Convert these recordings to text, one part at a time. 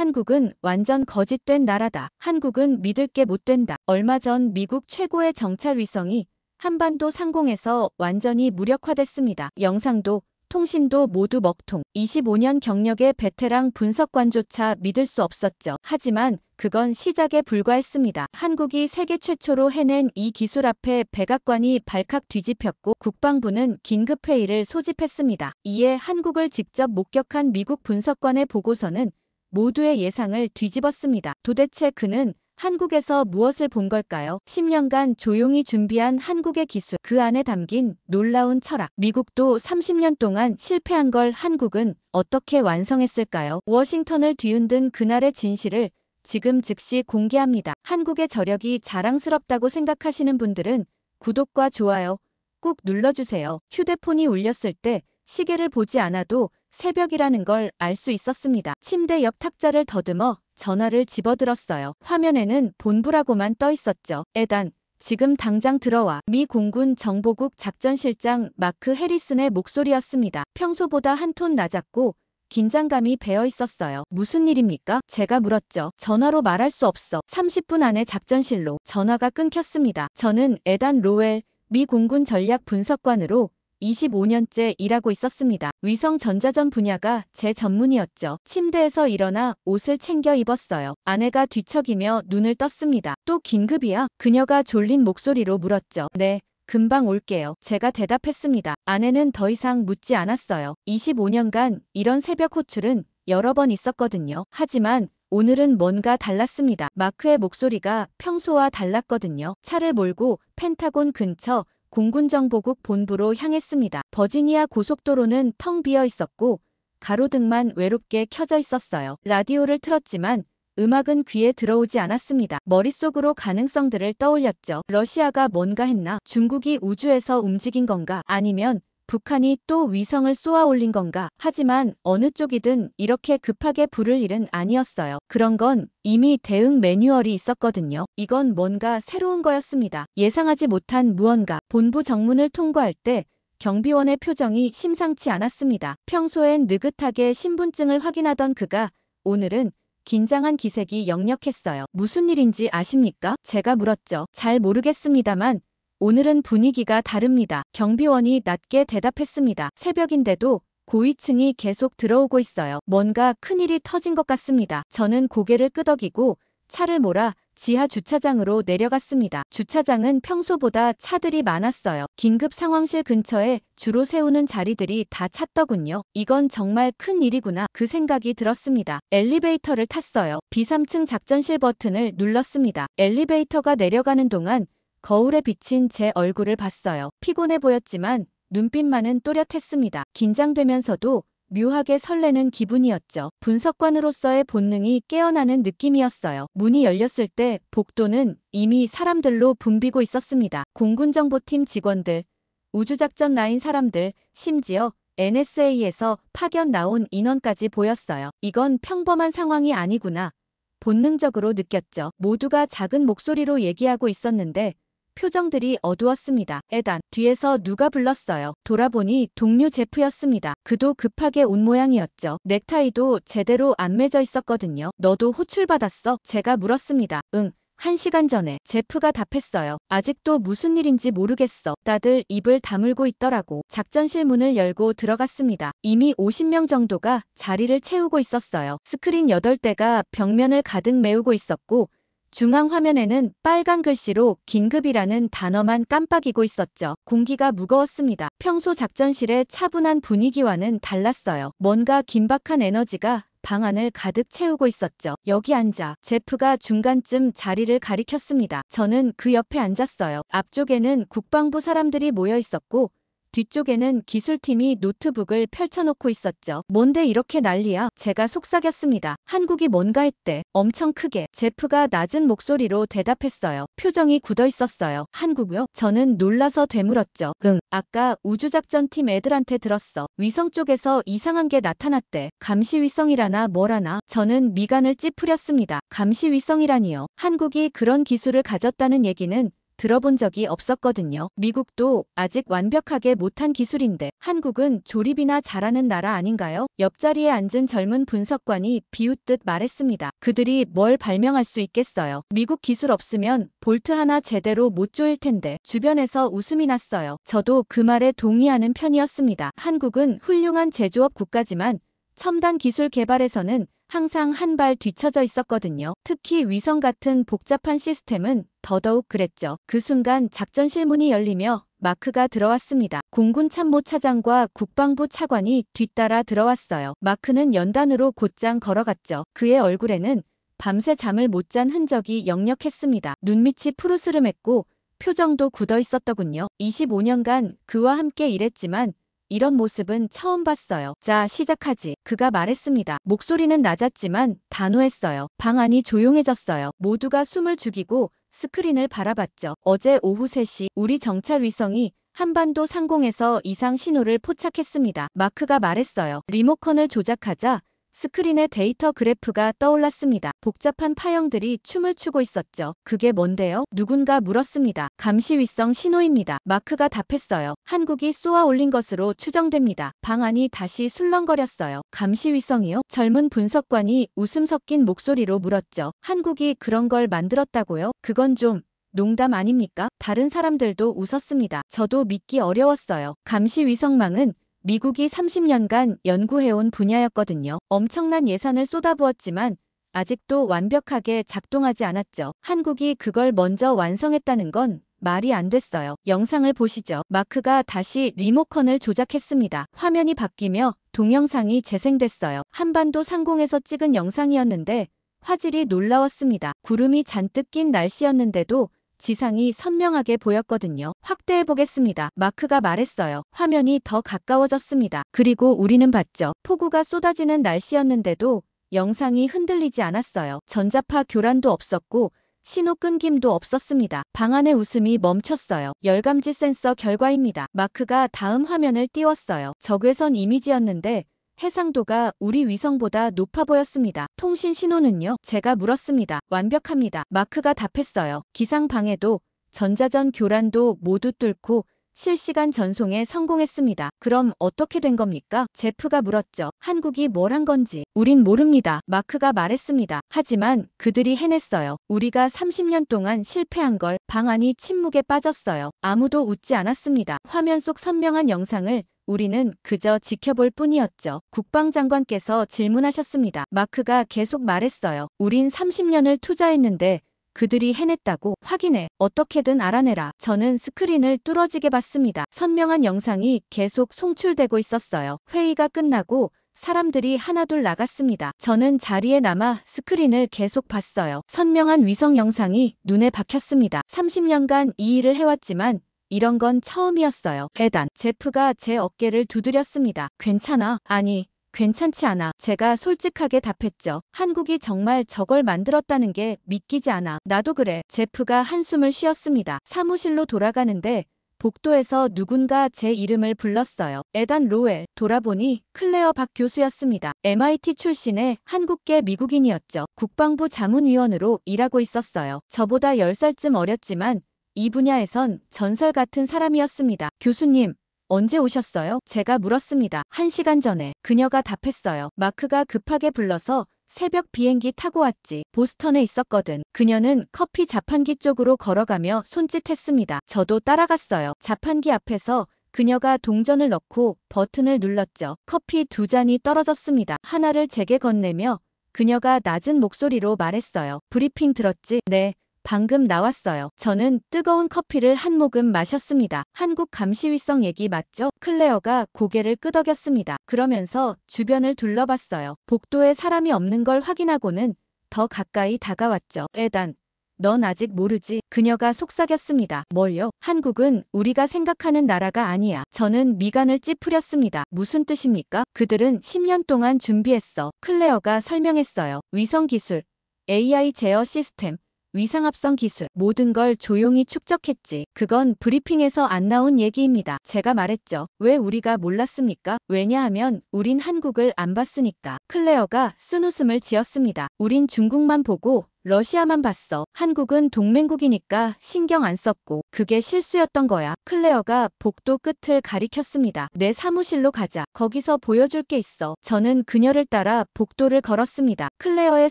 한국은 완전 거짓된 나라다. 한국은 믿을 게 못 된다. 얼마 전 미국 최고의 정찰 위성이 한반도 상공에서 완전히 무력화됐습니다. 영상도 통신도 모두 먹통. 25년 경력의 베테랑 분석관조차 믿을 수 없었죠. 하지만 그건 시작에 불과했습니다. 한국이 세계 최초로 해낸 이 기술 앞에 백악관이 발칵 뒤집혔고 국방부는 긴급회의를 소집했습니다. 이에 한국을 직접 목격한 미국 분석관의 보고서는 모두의 예상을 뒤집었습니다. 도대체 그는 한국에서 무엇을 본 걸까요? 10년간 조용히 준비한 한국의 기술, 그 안에 담긴 놀라운 철학. 미국도 30년 동안 실패한 걸 한국은 어떻게 완성했을까요? 워싱턴을 뒤흔든 그날의 진실을 지금 즉시 공개합니다. 한국의 저력이 자랑스럽다고 생각하시는 분들은 구독과 좋아요 꾹 눌러주세요. 휴대폰이 울렸을 때 시계를 보지 않아도 새벽이라는 걸 알 수 있었습니다. 침대 옆 탁자를 더듬어 전화를 집어들었어요. 화면에는 본부라고만 떠 있었죠. 에단, 지금 당장 들어와. 미 공군 정보국 작전실장 마크 해리슨의 목소리였습니다. 평소보다 한 톤 낮았고 긴장감이 배어 있었어요. 무슨 일입니까? 제가 물었죠. 전화로 말할 수 없어. 30분 안에 작전실로. 전화가 끊겼습니다. 저는 에단 로웰 미 공군 전략 분석관으로 25년째 일하고 있었습니다. 위성 전자전 분야가 제 전문이었죠. 침대에서 일어나 옷을 챙겨 입었어요. 아내가 뒤척이며 눈을 떴습니다. 또 긴급이야? 그녀가 졸린 목소리로 물었죠. 네, 금방 올게요. 제가 대답했습니다. 아내는 더 이상 묻지 않았어요. 25년간 이런 새벽 호출은 여러 번 있었거든요. 하지만 오늘은 뭔가 달랐습니다. 마크의 목소리가 평소와 달랐거든요. 차를 몰고 펜타곤 근처 공군정보국 본부로 향했습니다. 버지니아 고속도로는 텅 비어 있었고 가로등만 외롭게 켜져 있었어요. 라디오를 틀었지만 음악은 귀에 들어오지 않았습니다. 머릿속으로 가능성들을 떠올렸죠. 러시아가 뭔가 했나? 중국이 우주에서 움직인 건가? 아니면 북한이 또 위성을 쏘아 올린 건가? 하지만 어느 쪽이든 이렇게 급하게 부를 일은 아니었어요. 그런 건 이미 대응 매뉴얼이 있었거든요. 이건 뭔가 새로운 거였습니다. 예상하지 못한 무언가. 본부 정문을 통과할 때 경비원의 표정이 심상치 않았습니다. 평소엔 느긋하게 신분증을 확인하던 그가 오늘은 긴장한 기색이 역력했어요. 무슨 일인지 아십니까? 제가 물었죠. 잘 모르겠습니다만 오늘은 분위기가 다릅니다. 경비원이 낮게 대답했습니다. 새벽인데도 고위층이 계속 들어오고 있어요. 뭔가 큰일이 터진 것 같습니다. 저는 고개를 끄덕이고 차를 몰아 지하 주차장으로 내려갔습니다. 주차장은 평소보다 차들이 많았어요. 긴급 상황실 근처에 주로 세우는 자리들이 다 찼더군요. 이건 정말 큰 일이구나. 그 생각이 들었습니다. 엘리베이터를 탔어요. B3층 작전실 버튼을 눌렀습니다. 엘리베이터가 내려가는 동안 거울에 비친 제 얼굴을 봤어요. 피곤해 보였지만 눈빛만은 또렷했습니다. 긴장되면서도 묘하게 설레는 기분이었죠. 분석관으로서의 본능이 깨어나는 느낌이었어요. 문이 열렸을 때 복도는 이미 사람들로 붐비고 있었습니다. 공군정보팀 직원들, 우주작전 라인 사람들, 심지어 NSA에서 파견 나온 인원까지 보였어요. 이건 평범한 상황이 아니구나. 본능적으로 느꼈죠. 모두가 작은 목소리로 얘기하고 있었는데 표정들이 어두웠습니다. 에단, 뒤에서 누가 불렀어요. 돌아보니 동료 제프였습니다. 그도 급하게 온 모양이었죠. 넥타이도 제대로 안 맺어 있었거든요. 너도 호출받았어? 제가 물었습니다. 응. 1시간 전에. 제프가 답했어요. 아직도 무슨 일인지 모르겠어. 다들 입을 다물고 있더라고. 작전실 문을 열고 들어갔습니다. 이미 50명 정도가 자리를 채우고 있었어요. 스크린 8대가 벽면을 가득 메우고 있었고 중앙 화면에는 빨간 글씨로 긴급이라는 단어만 깜빡이고 있었죠. 공기가 무거웠습니다. 평소 작전실의 차분한 분위기와는 달랐어요. 뭔가 긴박한 에너지가 방 안을 가득 채우고 있었죠. 여기 앉아. 제프가 중간쯤 자리를 가리켰습니다. 저는 그 옆에 앉았어요. 앞쪽에는 국방부 사람들이 모여 있었고 뒤쪽에는 기술팀이 노트북을 펼쳐놓고 있었죠. 뭔데 이렇게 난리야? 제가 속삭였습니다. 한국이 뭔가 했대. 엄청 크게. 제프가 낮은 목소리로 대답했어요. 표정이 굳어 있었어요. 한국요? 저는 놀라서 되물었죠. 응. 아까 우주작전팀 애들한테 들었어. 위성 쪽에서 이상한 게 나타났대. 감시위성이라나 뭐라나. 저는 미간을 찌푸렸습니다. 감시위성이라니요. 한국이 그런 기술을 가졌다는 얘기는 들어본 적이 없었거든요. 미국도 아직 완벽하게 못한 기술인데 한국은 조립이나 잘하는 나라 아닌가요? 옆자리에 앉은 젊은 분석관이 비웃듯 말했습니다. 그들이 뭘 발명할 수 있겠어요. 미국 기술 없으면 볼트 하나 제대로 못 조일 텐데. 주변에서 웃음이 났어요. 저도 그 말에 동의하는 편이었습니다. 한국은 훌륭한 제조업 국가지만 첨단 기술 개발에서는 항상 한 발 뒤처져 있었거든요. 특히 위성 같은 복잡한 시스템은 더더욱 그랬죠. 그 순간 작전실 문이 열리며 마크가 들어왔습니다. 공군 참모차장과 국방부 차관이 뒤따라 들어왔어요. 마크는 연단으로 곧장 걸어갔죠. 그의 얼굴에는 밤새 잠을 못 잔 흔적이 역력했습니다. 눈밑이 푸르스름했고 표정도 굳어 있었더군요. 25년간 그와 함께 일했지만 이런 모습은 처음 봤어요. 자, 시작하지. 그가 말했습니다. 목소리는 낮았지만 단호했어요. 방 안이 조용해졌어요. 모두가 숨을 죽이고 스크린을 바라봤죠. 어제 오후 3시 우리 정찰 위성이 한반도 상공에서 이상 신호를 포착했습니다. 마크가 말했어요. 리모컨을 조작하자 스크린에 데이터 그래프가 떠올랐습니다. 복잡한 파형들이 춤을 추고 있었죠. 그게 뭔데요? 누군가 물었습니다. 감시위성 신호입니다. 마크가 답했어요. 한국이 쏘아 올린 것으로 추정됩니다. 방 안이 다시 술렁거렸어요. 감시위성이요? 젊은 분석관이 웃음 섞인 목소리로 물었죠. 한국이 그런 걸 만들었다고요? 그건 좀 농담 아닙니까? 다른 사람들도 웃었습니다. 저도 믿기 어려웠어요. 감시위성망은 미국이 30년간 연구해온 분야였거든요. 엄청난 예산을 쏟아부었지만 아직도 완벽하게 작동하지 않았죠. 한국이 그걸 먼저 완성했다는 건 말이 안 됐어요. 영상을 보시죠. 마크가 다시 리모컨을 조작했습니다. 화면이 바뀌며 동영상이 재생됐어요. 한반도 상공에서 찍은 영상이었는데 화질이 놀라웠습니다. 구름이 잔뜩 낀 날씨였는데도 지상이 선명하게 보였거든요. 확대해보겠습니다. 마크가 말했어요. 화면이 더 가까워졌습니다. 그리고 우리는 봤죠. 폭우가 쏟아지는 날씨였는데도 영상이 흔들리지 않았어요. 전자파 교란도 없었고 신호 끊김도 없었습니다. 방 안의 웃음이 멈췄어요. 열감지 센서 결과입니다. 마크가 다음 화면을 띄웠어요. 적외선 이미지였는데 해상도가 우리 위성보다 높아 보였습니다. 통신 신호는요? 제가 물었습니다. 완벽합니다. 마크가 답했어요. 기상 방해도 전자전 교란도 모두 뚫고 실시간 전송에 성공했습니다. 그럼 어떻게 된 겁니까? 제프가 물었죠. 한국이 뭘 한 건지. 우린 모릅니다. 마크가 말했습니다. 하지만 그들이 해냈어요. 우리가 30년 동안 실패한 걸. 방 안이 침묵에 빠졌어요. 아무도 웃지 않았습니다. 화면 속 선명한 영상을 우리는 그저 지켜볼 뿐이었죠. 국방장관께서 질문하셨습니다. 마크가 계속 말했어요. 우린 30년을 투자했는데 그들이 해냈다고. 확인해. 어떻게든 알아내라. 저는 스크린을 뚫어지게 봤습니다. 선명한 영상이 계속 송출되고 있었어요. 회의가 끝나고 사람들이 하나둘 나갔습니다. 저는 자리에 남아 스크린을 계속 봤어요. 선명한 위성 영상이 눈에 박혔습니다. 30년간 이 일을 해왔지만 이런 건 처음이었어요. 대단. 제프가 제 어깨를 두드렸습니다. 괜찮아? 아니, 괜찮지 않아. 제가 솔직하게 답했죠. 한국이 정말 저걸 만들었다는 게 믿기지 않아. 나도 그래. 제프가 한숨을 쉬었습니다. 사무실로 돌아가는데 복도에서 누군가 제 이름을 불렀어요. 에단 로웰. 돌아보니 클레어 박 교수였습니다. MIT 출신의 한국계 미국인이었죠. 국방부 자문위원으로 일하고 있었어요. 저보다 10살쯤 어렸지만 이 분야에선 전설 같은 사람이었습니다. 교수님, 언제 오셨어요? 제가 물었습니다. 1시간 전에. 그녀가 답했어요. 마크가 급하게 불러서 새벽 비행기 타고 왔지. 보스턴에 있었거든. 그녀는 커피 자판기 쪽으로 걸어가며 손짓했습니다. 저도 따라갔어요. 자판기 앞에서 그녀가 동전을 넣고 버튼을 눌렀죠. 커피 2잔이 떨어졌습니다. 하나를 제게 건네며 그녀가 낮은 목소리로 말했어요. 브리핑 들었지? 네. 방금 나왔어요. 저는 뜨거운 커피를 한 모금 마셨습니다. 한국 감시위성 얘기 맞죠? 클레어가 고개를 끄덕였습니다. 그러면서 주변을 둘러봤어요. 복도에 사람이 없는 걸 확인하고는 더 가까이 다가왔죠. 에단, 넌 아직 모르지? 그녀가 속삭였습니다. 뭘요? 한국은 우리가 생각하는 나라가 아니야. 저는 미간을 찌푸렸습니다. 무슨 뜻입니까? 그들은 10년 동안 준비했어. 클레어가 설명했어요. 위성기술, AI 제어 시스템, 위상합성 기술, 모든 걸 조용히 축적했지. 그건 브리핑에서 안 나온 얘기입니다. 제가 말했죠. 왜 우리가 몰랐습니까? 왜냐하면 우린 한국을 안 봤으니까. 클레어가 쓴웃음을 지었습니다. 우린 중국만 보고 러시아만 봤어. 한국은 동맹국이니까 신경 안 썼고 그게 실수였던 거야. 클레어가 복도 끝을 가리켰습니다. 내 사무실로 가자. 거기서 보여줄 게 있어. 저는 그녀를 따라 복도를 걸었습니다. 클레어의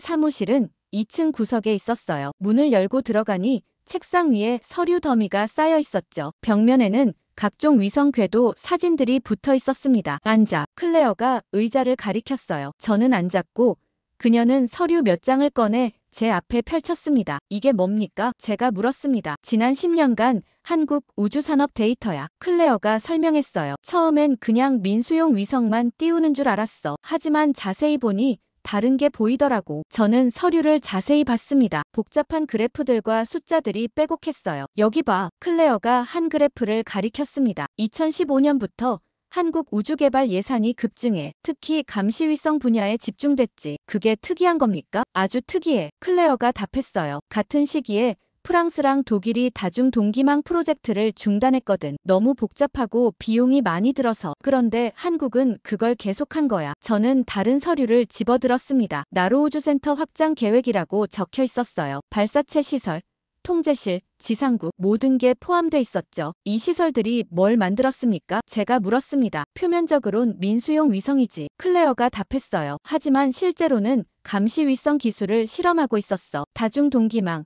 사무실은 2층 구석에 있었어요. 문을 열고 들어가니 책상 위에 서류 더미가 쌓여 있었죠. 벽면에는 각종 위성 궤도 사진들이 붙어 있었습니다. 앉아. 클레어가 의자를 가리켰어요. 저는 앉았고 그녀는 서류 몇 장을 꺼내 제 앞에 펼쳤습니다. 이게 뭡니까? 제가 물었습니다. 지난 10년간 한국 우주산업 데이터야. 클레어가 설명했어요. 처음엔 그냥 민수용 위성만 띄우는 줄 알았어. 하지만 자세히 보니 다른 게 보이더라고. 저는 서류를 자세히 봤습니다. 복잡한 그래프들과 숫자들이 빼곡했어요. 여기 봐. 클레어가 한 그래프를 가리켰습니다. 2015년부터 한국 우주개발 예산이 급증해 특히 감시위성 분야에 집중됐지. 그게 특이한 겁니까? 아주 특이해. 클레어가 답했어요. 같은 시기에 프랑스랑 독일이 다중 동기망 프로젝트를 중단했거든. 너무 복잡하고 비용이 많이 들어서. 그런데 한국은 그걸 계속한 거야. 저는 다른 서류를 집어들었습니다. 나로우주센터 확장 계획이라고 적혀 있었어요. 발사체 시설, 통제실, 지상국 모든 게 포함돼 있었죠. 이 시설들이 뭘 만들었습니까? 제가 물었습니다. 표면적으론 민수용 위성이지. 클레어가 답했어요. 하지만 실제로는 감시 위성 기술을 실험하고 있었어. 다중 동기망,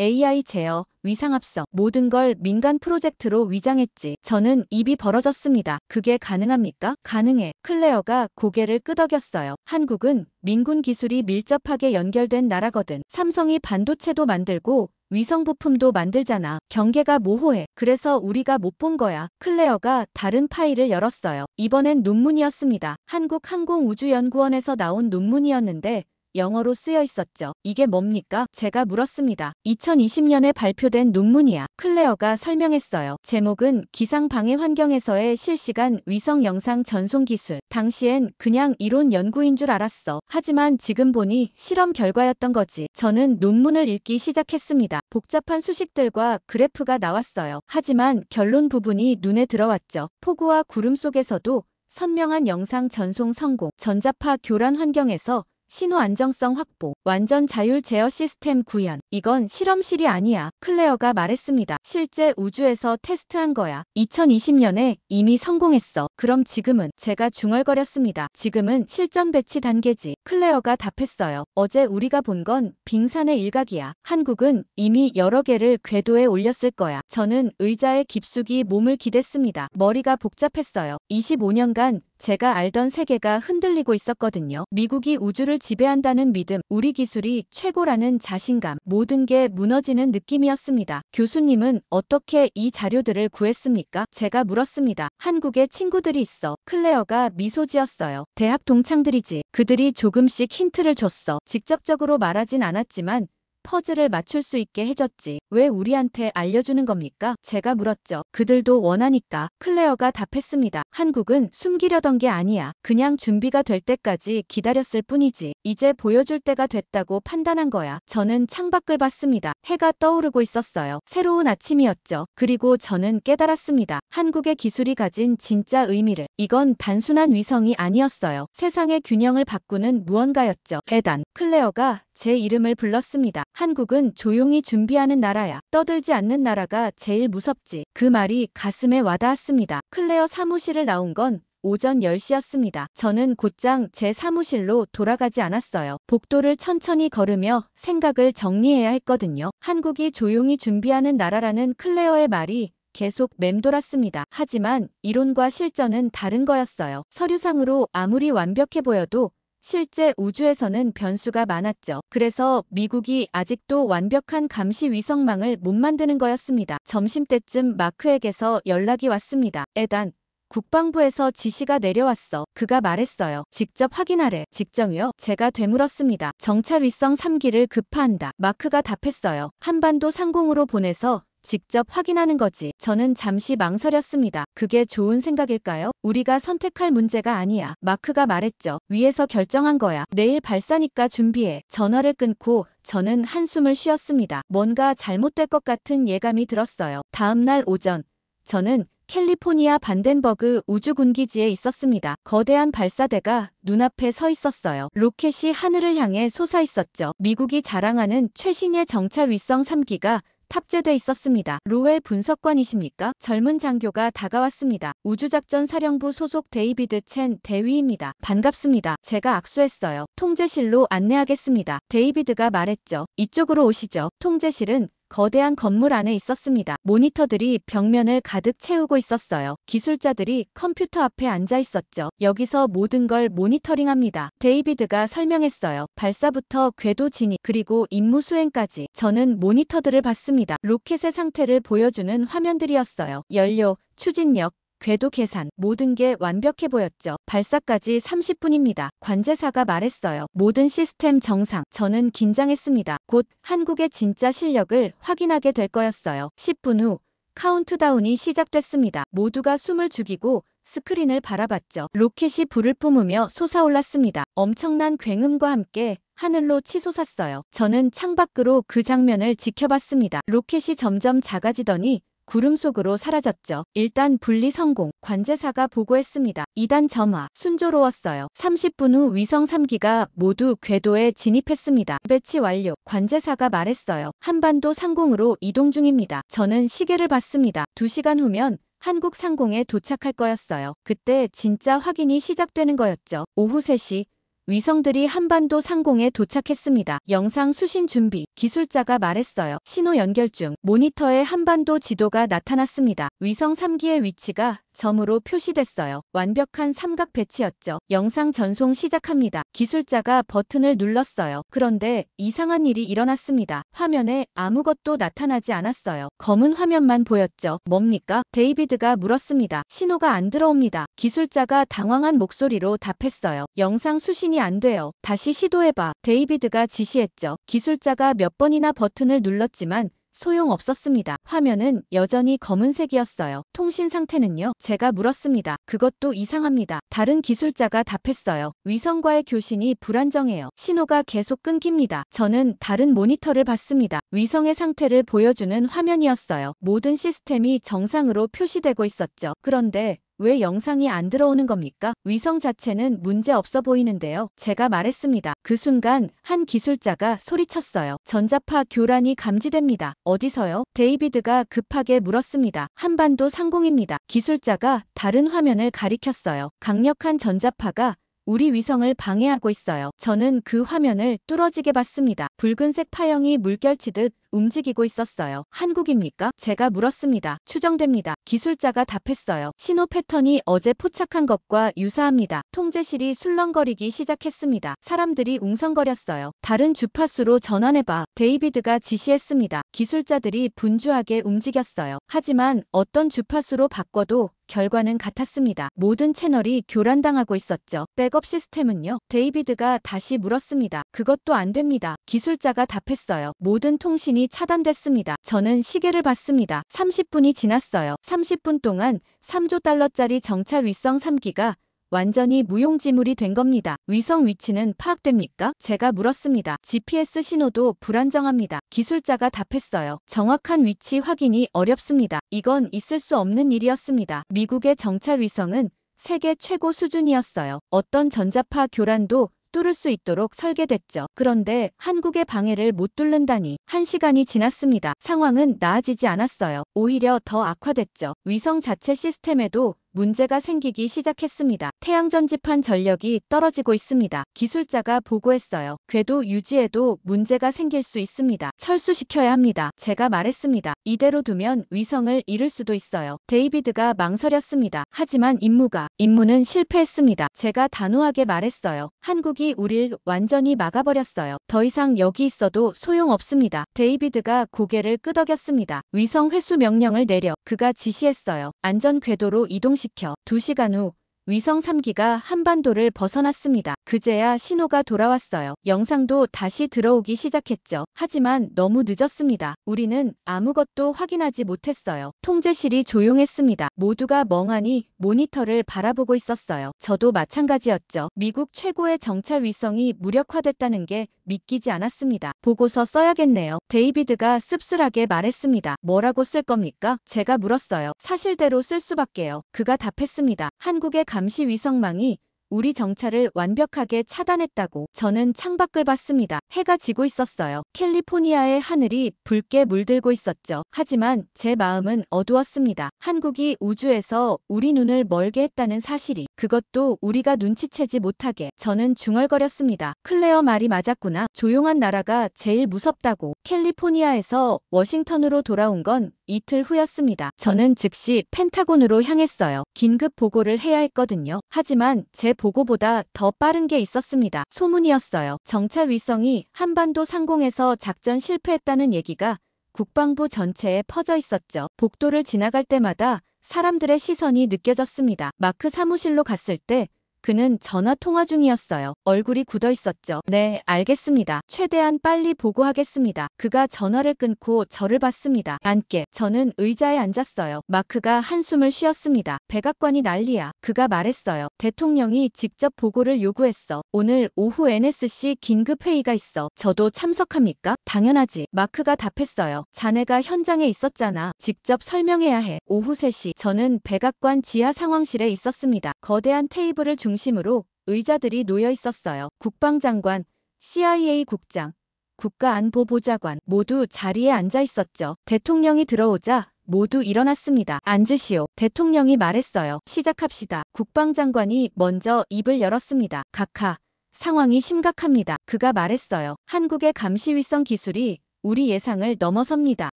AI 제어, 위상합성 모든 걸 민간 프로젝트로 위장했지. 저는 입이 벌어졌습니다. 그게 가능합니까? 가능해. 클레어가 고개를 끄덕였어요. 한국은 민군 기술이 밀접하게 연결된 나라거든. 삼성이 반도체도 만들고 위성 부품도 만들잖아. 경계가 모호해. 그래서 우리가 못 본 거야. 클레어가 다른 파일을 열었어요. 이번엔 논문이었습니다. 한국항공우주연구원에서 나온 논문이었는데 영어로 쓰여 있었죠. 이게 뭡니까? 제가 물었습니다. 2020년에 발표된 논문이야. 클레어가 설명했어요. 제목은 기상 방해 환경에서의 실시간 위성 영상 전송 기술. 당시엔 그냥 이론 연구인 줄 알았어. 하지만 지금 보니 실험 결과였던 거지. 저는 논문을 읽기 시작했습니다. 복잡한 수식들과 그래프가 나왔어요. 하지만 결론 부분이 눈에 들어왔죠. 폭우와 구름 속에서도 선명한 영상 전송 성공. 전자파 교란 환경에서 신호 안정성 확보, 완전 자율 제어 시스템 구현. 이건 실험실이 아니야. 클레어가 말했습니다. 실제 우주에서 테스트한 거야. 2020년에 이미 성공했어. 그럼 지금은? 제가 중얼거렸습니다. 지금은 실전 배치 단계지. 클레어가 답했어요. 어제 우리가 본 건 빙산의 일각이야. 한국은 이미 여러 개를 궤도에 올렸을 거야. 저는 의자에 깊숙이 몸을 기댔습니다. 머리가 복잡했어요. 25년간 제가 알던 세계가 흔들리고 있었거든요. 미국이 우주를 지배한다는 믿음, 우리 기술이 최고라는 자신감, 모든 게 무너지는 느낌이었습니다. 교수님은 어떻게 이 자료들을 구했습니까? 제가 물었습니다. 한국에 친구들이 있어. 클레어가 미소 지었어요. 대학 동창들이지. 그들이 조금씩 힌트를 줬어. 직접적으로 말하진 않았지만 퍼즐을 맞출 수 있게 해줬지. 왜 우리한테 알려주는 겁니까? 제가 물었죠. 그들도 원하니까. 클레어가 답했습니다. 한국은 숨기려던 게 아니야. 그냥 준비가 될 때까지 기다렸을 뿐이지. 이제 보여줄 때가 됐다고 판단한 거야. 저는 창밖을 봤습니다. 해가 떠오르고 있었어요. 새로운 아침이었죠. 그리고 저는 깨달았습니다. 한국의 기술이 가진 진짜 의미를. 이건 단순한 위성이 아니었어요. 세상의 균형을 바꾸는 무언가였죠. 대단. 클레어가 제 이름을 불렀습니다. 한국은 조용히 준비하는 나라야. 떠들지 않는 나라가 제일 무섭지. 그 말이 가슴에 와닿았습니다. 클레어 사무실을 나온 건 오전 10시였습니다. 저는 곧장 제 사무실로 돌아가지 않았어요. 복도를 천천히 걸으며 생각을 정리해야 했거든요. 한국이 조용히 준비하는 나라라는 클레어의 말이 계속 맴돌았습니다. 하지만 이론과 실전은 다른 거였어요. 서류상으로 아무리 완벽해 보여도 실제 우주에서는 변수가 많았죠. 그래서 미국이 아직도 완벽한 감시 위성망을 못 만드는 거였습니다. 점심때쯤 마크에게서 연락이 왔습니다. 에단, 국방부에서 지시가 내려왔어. 그가 말했어요. 직접 확인하래. 직정이요? 제가 되물었습니다. 정찰 위성 3기를 급파한다. 마크가 답했어요. 한반도 상공으로 보내서 직접 확인하는 거지. 저는 잠시 망설였습니다. 그게 좋은 생각일까요? 우리가 선택할 문제가 아니야. 마크가 말했죠. 위에서 결정한 거야. 내일 발사니까 준비해. 전화를 끊고 저는 한숨을 쉬었습니다. 뭔가 잘못될 것 같은 예감이 들었어요. 다음 날 오전, 저는 캘리포니아 반덴버그 우주군기지에 있었습니다. 거대한 발사대가 눈앞에 서 있었어요. 로켓이 하늘을 향해 솟아 있었죠. 미국이 자랑하는 최신의 정찰 위성 3기가 탑재돼 있었습니다. 로웰 분석관이십니까? 젊은 장교가 다가왔습니다. 우주작전 사령부 소속 데이비드 첸 대위입니다. 반갑습니다. 제가 악수했어요. 통제실로 안내하겠습니다. 데이비드가 말했죠. 이쪽으로 오시죠. 통제실은 거대한 건물 안에 있었습니다. 모니터들이 벽면을 가득 채우고 있었어요. 기술자들이 컴퓨터 앞에 앉아 있었죠. 여기서 모든 걸 모니터링합니다. 데이비드가 설명했어요. 발사부터 궤도 진입 그리고 임무 수행까지 저는 모니터들을 봤습니다. 로켓의 상태를 보여주는 화면들이었어요. 연료, 추진력, 궤도 계산, 모든 게 완벽해 보였죠. 발사까지 30분입니다. 관제사가 말했어요. 모든 시스템 정상. 저는 긴장했습니다. 곧 한국의 진짜 실력을 확인하게 될 거였어요. 10분 후 카운트다운이 시작됐습니다. 모두가 숨을 죽이고 스크린을 바라봤죠. 로켓이 불을 뿜으며 솟아올랐습니다. 엄청난 굉음과 함께 하늘로 치솟았어요. 저는 창밖으로 그 장면을 지켜봤습니다. 로켓이 점점 작아지더니 구름 속으로 사라졌죠. 1단 분리 성공. 관제사가 보고했습니다. 2단 점화. 순조로웠어요. 30분 후 위성 3기가 모두 궤도에 진입했습니다. 배치 완료. 관제사가 말했어요. 한반도 상공으로 이동 중입니다. 저는 시계를 봤습니다. 2시간 후면 한국 상공에 도착할 거였어요. 그때 진짜 확인이 시작되는 거였죠. 오후 3시. 위성들이 한반도 상공에 도착했습니다. 영상 수신 준비. 기술자가 말했어요. 신호 연결 중. 모니터에 한반도 지도가 나타났습니다. 위성 3기의 위치가 점으로 표시됐어요. 완벽한 삼각 배치였죠. 영상 전송 시작합니다. 기술자가 버튼을 눌렀어요. 그런데 이상한 일이 일어났습니다. 화면에 아무것도 나타나지 않았어요. 검은 화면만 보였죠. 뭡니까? 데이비드가 물었습니다. 신호가 안 들어옵니다. 기술자가 당황한 목소리로 답했어요. 영상 수신이 안 돼요. 다시 시도해봐. 데이비드가 지시했죠. 기술자가 몇 번이나 버튼을 눌렀지만 소용없었습니다. 화면은 여전히 검은색이었어요. 통신 상태는요? 제가 물었습니다. 그것도 이상합니다. 다른 기술자가 답했어요. 위성과의 교신이 불안정해요. 신호가 계속 끊깁니다. 저는 다른 모니터를 봤습니다. 위성의 상태를 보여주는 화면이었어요. 모든 시스템이 정상으로 표시되고 있었죠. 그런데 왜 영상이 안 들어오는 겁니까? 위성 자체는 문제 없어 보이는데요. 제가 말했습니다. 그 순간 한 기술자가 소리쳤어요. 전자파 교란이 감지됩니다. 어디서요? 데이비드가 급하게 물었습니다. 한반도 상공입니다. 기술자가 다른 화면을 가리켰어요. 강력한 전자파가 우리 위성을 방해하고 있어요. 저는 그 화면을 뚫어지게 봤습니다. 붉은색 파형이 물결치듯 움직이고 있었어요. 한국입니까? 제가 물었습니다. 추정됩니다. 기술자가 답했어요. 신호 패턴이 어제 포착한 것과 유사합니다. 통제실이 술렁거리기 시작했습니다. 사람들이 웅성거렸어요. 다른 주파수로 전환해봐. 데이비드가 지시했습니다. 기술자들이 분주하게 움직였어요. 하지만 어떤 주파수로 바꿔도 결과는 같았습니다. 모든 채널이 교란당하고 있었죠. 백업 시스템은요? 데이비드가 다시 물었습니다. 그것도 안 됩니다. 기술자가 답했어요. 모든 통신이 차단됐습니다. 저는 시계를 봤습니다. 30분이 지났어요. 30분 동안 3조 달러짜리 정찰 위성 3기가 완전히 무용지물이 된 겁니다. 위성 위치는 파악됩니까? 제가 물었습니다. GPS 신호도 불안정합니다. 기술자가 답했어요. 정확한 위치 확인이 어렵습니다. 이건 있을 수 없는 일이었습니다. 미국의 정찰 위성은 세계 최고 수준이었어요. 어떤 전자파 교란도 뚫을 수 있도록 설계됐죠. 그런데 한국의 방해를 못 뚫는다니. 1시간이 지났습니다. 상황은 나아지지 않았어요. 오히려 더 악화됐죠. 위성 자체 시스템에도 문제가 생기기 시작했습니다. 태양전지판 전력이 떨어지고 있습니다. 기술자가 보고했어요. 궤도 유지에도 문제가 생길 수 있습니다. 철수시켜야 합니다. 제가 말했습니다. 이대로 두면 위성을 잃을 수도 있어요. 데이비드가 망설였습니다. 하지만 임무는 실패했습니다. 제가 단호하게 말했어요. 한국이 우릴 완전히 막아버렸어요. 더 이상 여기 있어도 소용없습니다. 데이비드가 고개를 끄덕였습니다. 위성 회수 명령을 내려. 그가 지시했어요. 안전 궤도로 이동시켜. 2시간 후 위성 3기가 한반도를 벗어났습니다. 그제야 신호가 돌아왔어요. 영상도 다시 들어오기 시작했죠. 하지만 너무 늦었습니다. 우리는 아무것도 확인하지 못했어요. 통제실이 조용했습니다. 모두가 멍하니 모니터를 바라보고 있었어요. 저도 마찬가지였죠. 미국 최고의 정찰 위성이 무력화됐다는 게 믿기지 않았습니다. 보고서 써야겠네요. 데이비드가 씁쓸하게 말했습니다. 뭐라고 쓸 겁니까? 제가 물었어요. 사실대로 쓸 수밖에요. 그가 답했습니다. 한국의 감시 위성망이 우리 정찰을 완벽하게 차단했다고. 저는 창밖을 봤습니다. 해가 지고 있었어요. 캘리포니아의 하늘이 붉게 물들고 있었죠. 하지만 제 마음은 어두웠습니다. 한국이 우주에서 우리 눈을 멀게 했다는 사실이, 그것도 우리가 눈치채지 못하게. 저는 중얼거렸습니다. 클레어 말이 맞았구나. 조용한 나라가 제일 무섭다고. 캘리포니아에서 워싱턴으로 돌아온 건 이틀 후였습니다. 저는 즉시 펜타곤으로 향했어요. 긴급 보고를 해야 했거든요. 하지만 제 보고보다 더 빠른 게 있었습니다. 소문이었어요. 정찰 위성이 한반도 상공에서 작전 실패했다는 얘기가 국방부 전체에 퍼져 있었죠. 복도를 지나갈 때마다 사람들의 시선이 느껴졌습니다. 마크 사무실로 갔을 때 그는 전화 통화 중이었어요. 얼굴이 굳어 있었죠. 네, 알겠습니다. 최대한 빨리 보고하겠습니다. 그가 전화를 끊고 저를 봤습니다. 앉게. 저는 의자에 앉았어요. 마크가 한숨을 쉬었습니다. 백악관이 난리야. 그가 말했어요. 대통령이 직접 보고를 요구했어. 오늘 오후 NSC 긴급회의가 있어. 저도 참석합니까? 당연하지. 마크가 답했어요. 자네가 현장에 있었잖아. 직접 설명해야 해. 오후 3시. 저는 백악관 지하 상황실에 있었습니다. 거대한 테이블을 중심으로 의자들이 놓여 있었어요. 국방장관, CIA 국장, 국가안보보좌관 모두 자리에 앉아 있었죠. 대통령이 들어오자 모두 일어났습니다. 앉으시오. 대통령이 말했어요. 시작합시다. 국방장관이 먼저 입을 열었습니다. 각하, 상황이 심각합니다. 그가 말했어요. 한국의 감시위성 기술이 우리 예상을 넘어섭니다.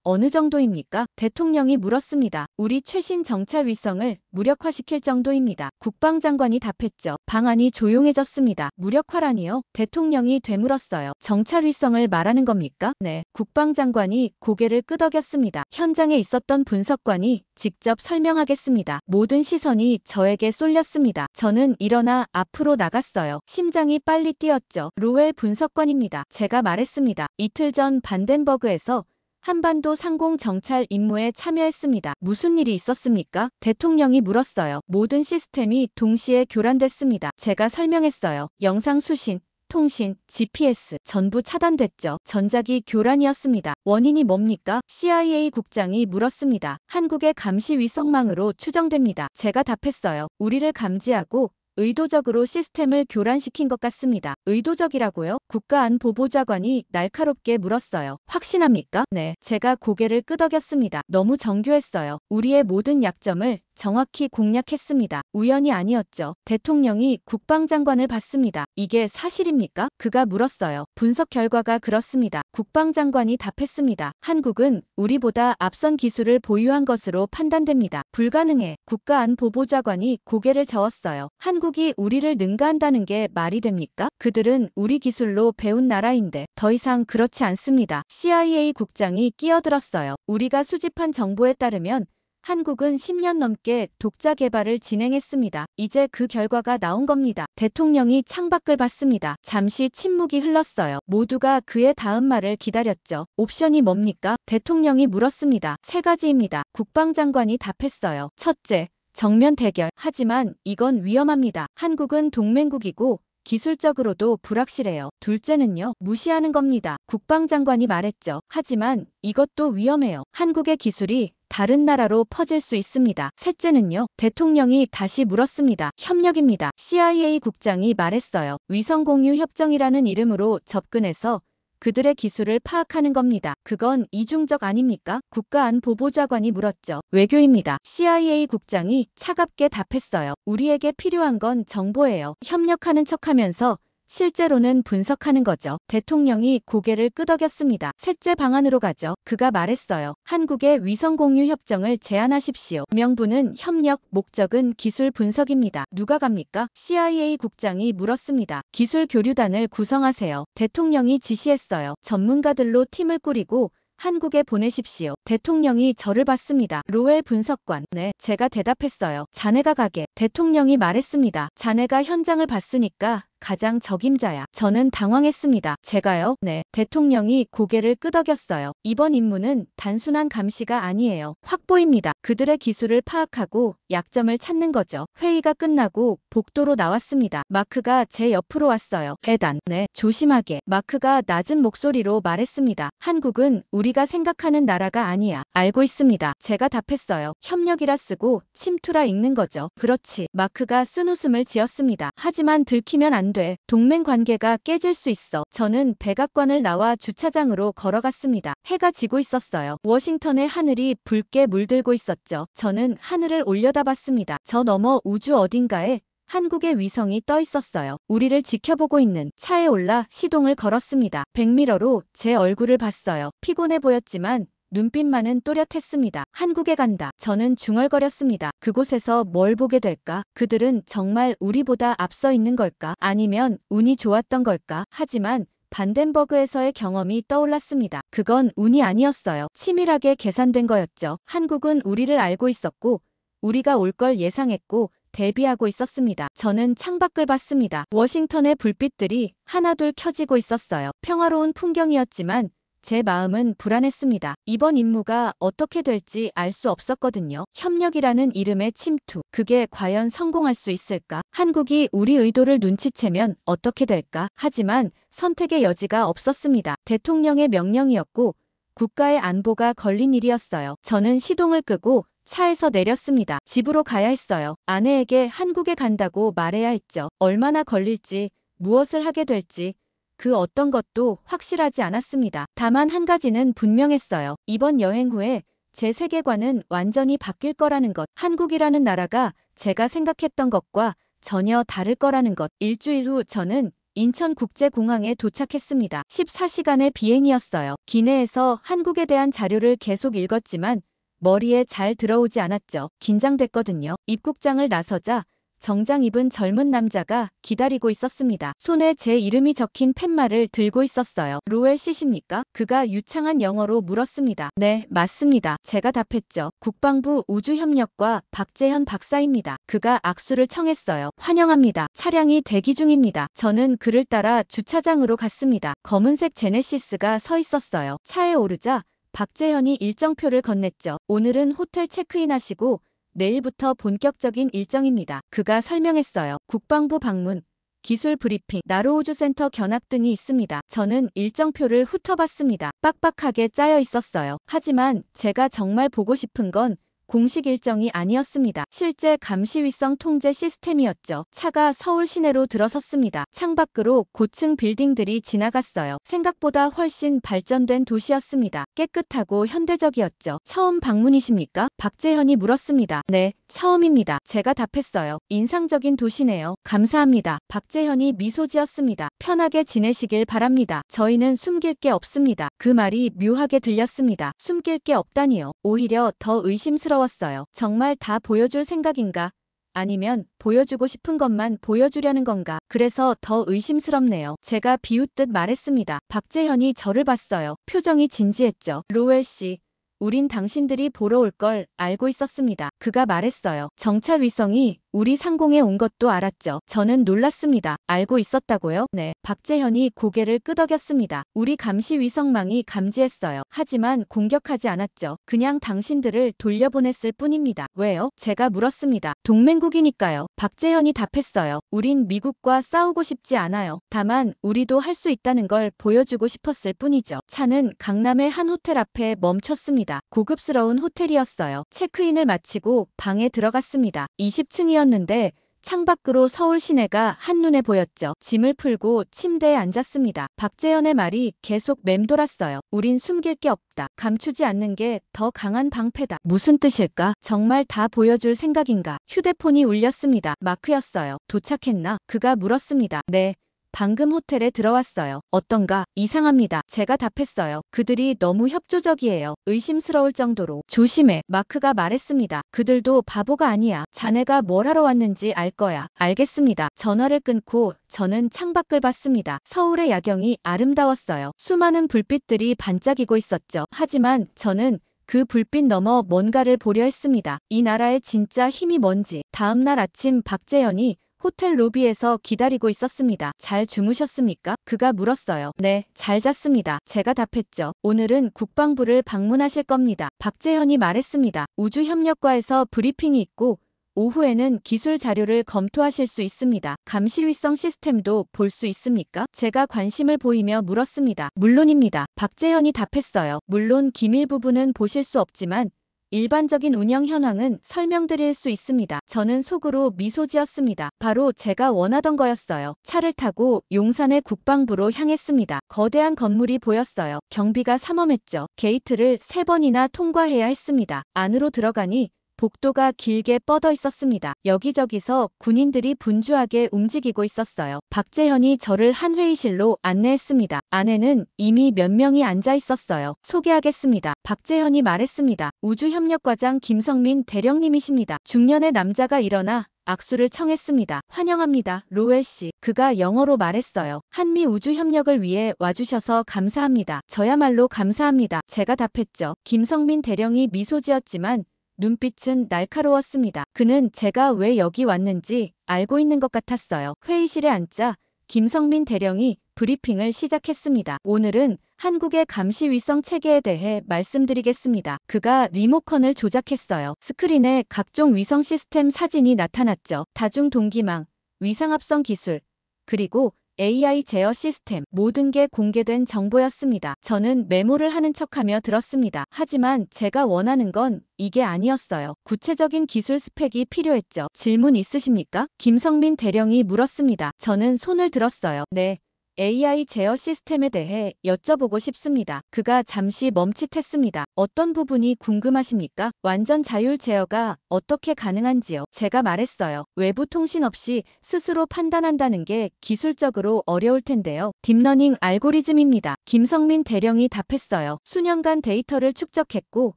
어느 정도입니까? 대통령이 물었습니다. 우리 최신 정찰 위성을 무력화시킬 정도입니다. 국방장관이 답했죠. 방안이 조용해졌습니다. 무력화라니요? 대통령이 되물었어요. 정찰 위성을 말하는 겁니까? 네. 국방장관이 고개를 끄덕였습니다. 현장에 있었던 분석관이 직접 설명하겠습니다. 모든 시선이 저에게 쏠렸습니다. 저는 일어나 앞으로 나갔어요. 심장이 빨리 뛰었죠. 로웰 분석관입니다. 제가 말했습니다. 이틀 전 반덴버그에서 한반도 상공 정찰 임무에 참여했습니다. 무슨 일이 있었습니까? 대통령이 물었어요. 모든 시스템이 동시에 교란됐습니다. 제가 설명했어요. 영상 수신, 통신, GPS 전부 차단됐죠. 전자기 교란이었습니다. 원인이 뭡니까? CIA 국장이 물었습니다. 한국의 감시 위성망으로 추정됩니다. 제가 답했어요. 우리를 감지하고 의도적으로 시스템을 교란시킨 것 같습니다. 의도적이라고요? 국가안보보좌관이 날카롭게 물었어요. 확신합니까? 네. 제가 고개를 끄덕였습니다. 너무 정교했어요. 우리의 모든 약점을 정확히 공략했습니다. 우연이 아니었죠. 대통령이 국방장관을 봤습니다. 이게 사실입니까? 그가 물었어요. 분석 결과가 그렇습니다. 국방장관이 답했습니다. 한국은 우리보다 앞선 기술을 보유한 것으로 판단됩니다. 불가능해. 국가안보보좌관이 고개를 저었어요. 한국이 우리를 능가한다는 게 말이 됩니까? 그들은 우리 기술로 배운 나라인데 더 이상 그렇지 않습니다. CIA 국장이 끼어들었어요. 우리가 수집한 정보에 따르면 한국은 10년 넘게 독자 개발을 진행했습니다. 이제 그 결과가 나온 겁니다. 대통령이 창밖을 봤습니다. 잠시 침묵이 흘렀어요. 모두가 그의 다음 말을 기다렸죠. 옵션이 뭡니까? 대통령이 물었습니다. 3가지입니다. 국방장관이 답했어요. 첫째, 정면 대결. 하지만 이건 위험합니다. 한국은 동맹국이고 기술적으로도 불확실해요. 둘째는요, 무시하는 겁니다. 국방장관이 말했죠. 하지만 이것도 위험해요. 한국의 기술이 다른 나라로 퍼질 수 있습니다. 셋째는요, 대통령이 다시 물었습니다. 협력입니다. CIA 국장이 말했어요. 위성 공유 협정이라는 이름으로 접근해서 그들의 기술을 파악하는 겁니다. 그건 이중적 아닙니까? 국가안보보좌관이 물었죠. 외교입니다. CIA 국장이 차갑게 답했어요. 우리에게 필요한 건 정보예요. 협력하는 척하면서 실제로는 분석하는 거죠. 대통령이 고개를 끄덕였습니다. 셋째 방안으로 가죠. 그가 말했어요. 한국의 위성 공유 협정을 제안하십시오. 명분은 협력, 목적은 기술 분석입니다. 누가 갑니까? CIA 국장이 물었습니다. 기술 교류단을 구성하세요. 대통령이 지시했어요. 전문가들로 팀을 꾸리고 한국에 보내십시오. 대통령이 저를 봤습니다. 로웰 분석관. 네, 제가 대답했어요. 자네가 가게. 대통령이 말했습니다. 자네가 현장을 봤으니까 가장 적임자야. 저는 당황했습니다. 제가요? 네. 대통령이 고개를 끄덕였어요. 이번 임무는 단순한 감시가 아니에요. 확보입니다. 그들의 기술을 파악하고 약점을 찾는 거죠. 회의가 끝나고 복도로 나왔습니다. 마크가 제 옆으로 왔어요. 대단. 네. 조심하게. 마크가 낮은 목소리로 말했습니다. 한국은 우리가 생각하는 나라가 아니야. 알고 있습니다. 제가 답했어요. 협력이라 쓰고 침투라 읽는 거죠. 그렇지. 마크가 쓴웃음을 지었습니다. 하지만 들키면 안 돼. 동맹 관계가 깨질 수 있어. 저는 백악관을 나와 주차장으로 걸어갔습니다. 해가 지고 있었어요. 워싱턴의 하늘이 붉게 물들고 있었죠. 저는 하늘을 올려다봤습니다. 저 너머 우주 어딘가에 한국의 위성이 떠 있었어요. 우리를 지켜보고 있는 차에 올라 시동을 걸었습니다. 백미러로 제 얼굴을 봤어요. 피곤해 보였지만 눈빛만은 또렷했습니다. 한국에 간다. 저는 중얼거렸습니다. 그곳에서 뭘 보게 될까? 그들은 정말 우리보다 앞서 있는 걸까? 아니면 운이 좋았던 걸까? 하지만 반덴버그에서의 경험이 떠올랐습니다. 그건 운이 아니었어요. 치밀하게 계산된 거였죠. 한국은 우리를 알고 있었고 우리가 올 걸 예상했고 대비하고 있었습니다. 저는 창밖을 봤습니다. 워싱턴의 불빛들이 하나둘 켜지고 있었어요. 평화로운 풍경이었지만 제 마음은 불안했습니다. 이번 임무가 어떻게 될지 알 수 없었거든요. 협력이라는 이름의 침투. 그게 과연 성공할 수 있을까? 한국이 우리 의도를 눈치채면 어떻게 될까? 하지만 선택의 여지가 없었습니다. 대통령의 명령이었고 국가의 안보가 걸린 일이었어요. 저는 시동을 끄고 차에서 내렸습니다. 집으로 가야 했어요. 아내에게 한국에 간다고 말해야 했죠. 얼마나 걸릴지, 무엇을 하게 될지 그 어떤 것도 확실하지 않았습니다. 다만 한 가지는 분명했어요. 이번 여행 후에 제 세계관은 완전히 바뀔 거라는 것. 한국이라는 나라가 제가 생각했던 것과 전혀 다를 거라는 것. 일주일 후 저는 인천국제공항에 도착했습니다. 14시간의 비행이었어요. 기내에서 한국에 대한 자료를 계속 읽었지만 머리에 잘 들어오지 않았죠. 긴장됐거든요. 입국장을 나서자 정장 입은 젊은 남자가 기다리고 있었습니다. 손에 제 이름이 적힌 팻말을 들고 있었어요. 로웰 씨십니까? 그가 유창한 영어로 물었습니다. 네, 맞습니다. 제가 답했죠. 국방부 우주협력과 박재현 박사입니다. 그가 악수를 청했어요. 환영합니다. 차량이 대기 중입니다. 저는 그를 따라 주차장으로 갔습니다. 검은색 제네시스가 서 있었어요. 차에 오르자 박재현이 일정표를 건넸죠. 오늘은 호텔 체크인하시고 내일부터 본격적인 일정입니다. 그가 설명했어요. 국방부 방문, 기술 브리핑, 나로우주센터 견학 등이 있습니다. 저는 일정표를 훑어봤습니다. 빡빡하게 짜여 있었어요. 하지만 제가 정말 보고 싶은 건 공식 일정이 아니었습니다. 실제 감시위성 통제 시스템이었죠. 차가 서울 시내로 들어섰습니다. 창밖으로 고층 빌딩들이 지나갔어요. 생각보다 훨씬 발전된 도시였습니다. 깨끗하고 현대적이었죠. 처음 방문이십니까? 박재현이 물었습니다. 네, 처음입니다. 제가 답했어요. 인상적인 도시네요. 감사합니다. 박재현이 미소 지었습니다. 편하게 지내시길 바랍니다. 저희는 숨길 게 없습니다. 그 말이 묘하게 들렸습니다. 숨길 게 없다니요. 오히려 더 의심스러웠어요. 정말 다 보여줄 생각인가? 아니면 보여주고 싶은 것만 보여주려는 건가? 그래서 더 의심스럽네요. 제가 비웃듯 말했습니다. 박재현이 저를 봤어요. 표정이 진지했죠. 로웰 씨, 우린 당신들이 보러 올 걸 알고 있었습니다. 그가 말했어요. 정찰 위성이 우리 상공에 온 것도 알았죠. 저는 놀랐습니다. 알고 있었다고요? 네. 박재현이 고개를 끄덕였습니다. 우리 감시 위성망이 감지했어요. 하지만 공격하지 않았죠. 그냥 당신들을 돌려보냈을 뿐입니다. 왜요? 제가 물었습니다. 동맹국이니까요. 박재현이 답했어요. 우린 미국과 싸우고 싶지 않아요. 다만 우리도 할 수 있다는 걸 보여주고 싶었을 뿐이죠. 차는 강남의 한 호텔 앞에 멈췄습니다. 고급스러운 호텔이었어요. 체크인을 마치고 방에 들어갔습니다. 20층이었는데 창밖으로 서울 시내가 한눈에 보였죠. 짐을 풀고 침대에 앉았습니다. 박재현의 말이 계속 맴돌았어요. 우린 숨길 게 없다. 감추지 않는 게 더 강한 방패다. 무슨 뜻일까? 정말 다 보여줄 생각인가? 휴대폰이 울렸습니다. 마크였어요. 도착했나? 그가 물었습니다. 네. 방금 호텔에 들어왔어요. 어떤가? 이상합니다. 제가 답했어요. 그들이 너무 협조적이에요. 의심스러울 정도로. 조심해. 마크가 말했습니다. 그들도 바보가 아니야. 자네가 뭘 하러 왔는지 알 거야. 알겠습니다. 전화를 끊고 저는 창밖을 봤습니다. 서울의 야경이 아름다웠어요. 수많은 불빛들이 반짝이고 있었죠. 하지만 저는 그 불빛 너머 뭔가를 보려 했습니다. 이 나라의 진짜 힘이 뭔지. 다음 날 아침 박재현이 호텔 로비에서 기다리고 있었습니다. 잘 주무셨습니까? 그가 물었어요. 네, 잘 잤습니다. 제가 답했죠. 오늘은 국방부를 방문하실 겁니다. 박재현이 말했습니다. 우주협력과에서 브리핑이 있고 오후에는 기술 자료를 검토하실 수 있습니다. 감시위성 시스템도 볼 수 있습니까? 제가 관심을 보이며 물었습니다. 물론입니다. 박재현이 답했어요. 물론 기밀 부분은 보실 수 없지만 일반적인 운영 현황은 설명드릴 수 있습니다. 저는 속으로 미소 지었습니다. 바로 제가 원하던 거였어요. 차를 타고 용산의 국방부로 향했습니다. 거대한 건물이 보였어요. 경비가 삼엄했죠. 게이트를 3번이나 통과해야 했습니다. 안으로 들어가니 복도가 길게 뻗어 있었습니다. 여기저기서 군인들이 분주하게 움직이고 있었어요. 박재현이 저를 한 회의실로 안내했습니다. 안에는 이미 몇 명이 앉아 있었어요. 소개하겠습니다. 박재현이 말했습니다. 우주협력과장 김성민 대령님이십니다. 중년의 남자가 일어나 악수를 청했습니다. 환영합니다. 로웰 씨. 그가 영어로 말했어요. 한미 우주협력을 위해 와주셔서 감사합니다. 저야말로 감사합니다. 제가 답했죠. 김성민 대령이 미소 지었지만 눈빛은 날카로웠습니다. 그는 제가 왜 여기 왔는지 알고 있는 것 같았어요. 회의실에 앉자 김성민 대령이 브리핑을 시작했습니다. 오늘은 한국의 감시위성 체계에 대해 말씀드리겠습니다. 그가 리모컨을 조작했어요. 스크린에 각종 위성 시스템 사진이 나타났죠. 다중 동기망, 위상합성 기술, 그리고 AI 제어 시스템, 모든 게 공개된 정보였습니다. 저는 메모를 하는 척하며 들었습니다. 하지만 제가 원하는 건 이게 아니었어요. 구체적인 기술 스펙이 필요했죠. 질문 있으십니까? 김성민 대령이 물었습니다. 저는 손을 들었어요. 네. AI 제어 시스템에 대해 여쭤보고 싶습니다. 그가 잠시 멈칫했습니다. 어떤 부분이 궁금하십니까? 완전 자율 제어가 어떻게 가능한지요? 제가 말했어요. 외부 통신 없이 스스로 판단한다는 게 기술적으로 어려울 텐데요. 딥러닝 알고리즘입니다. 김성민 대령이 답했어요. 수년간 데이터를 축적했고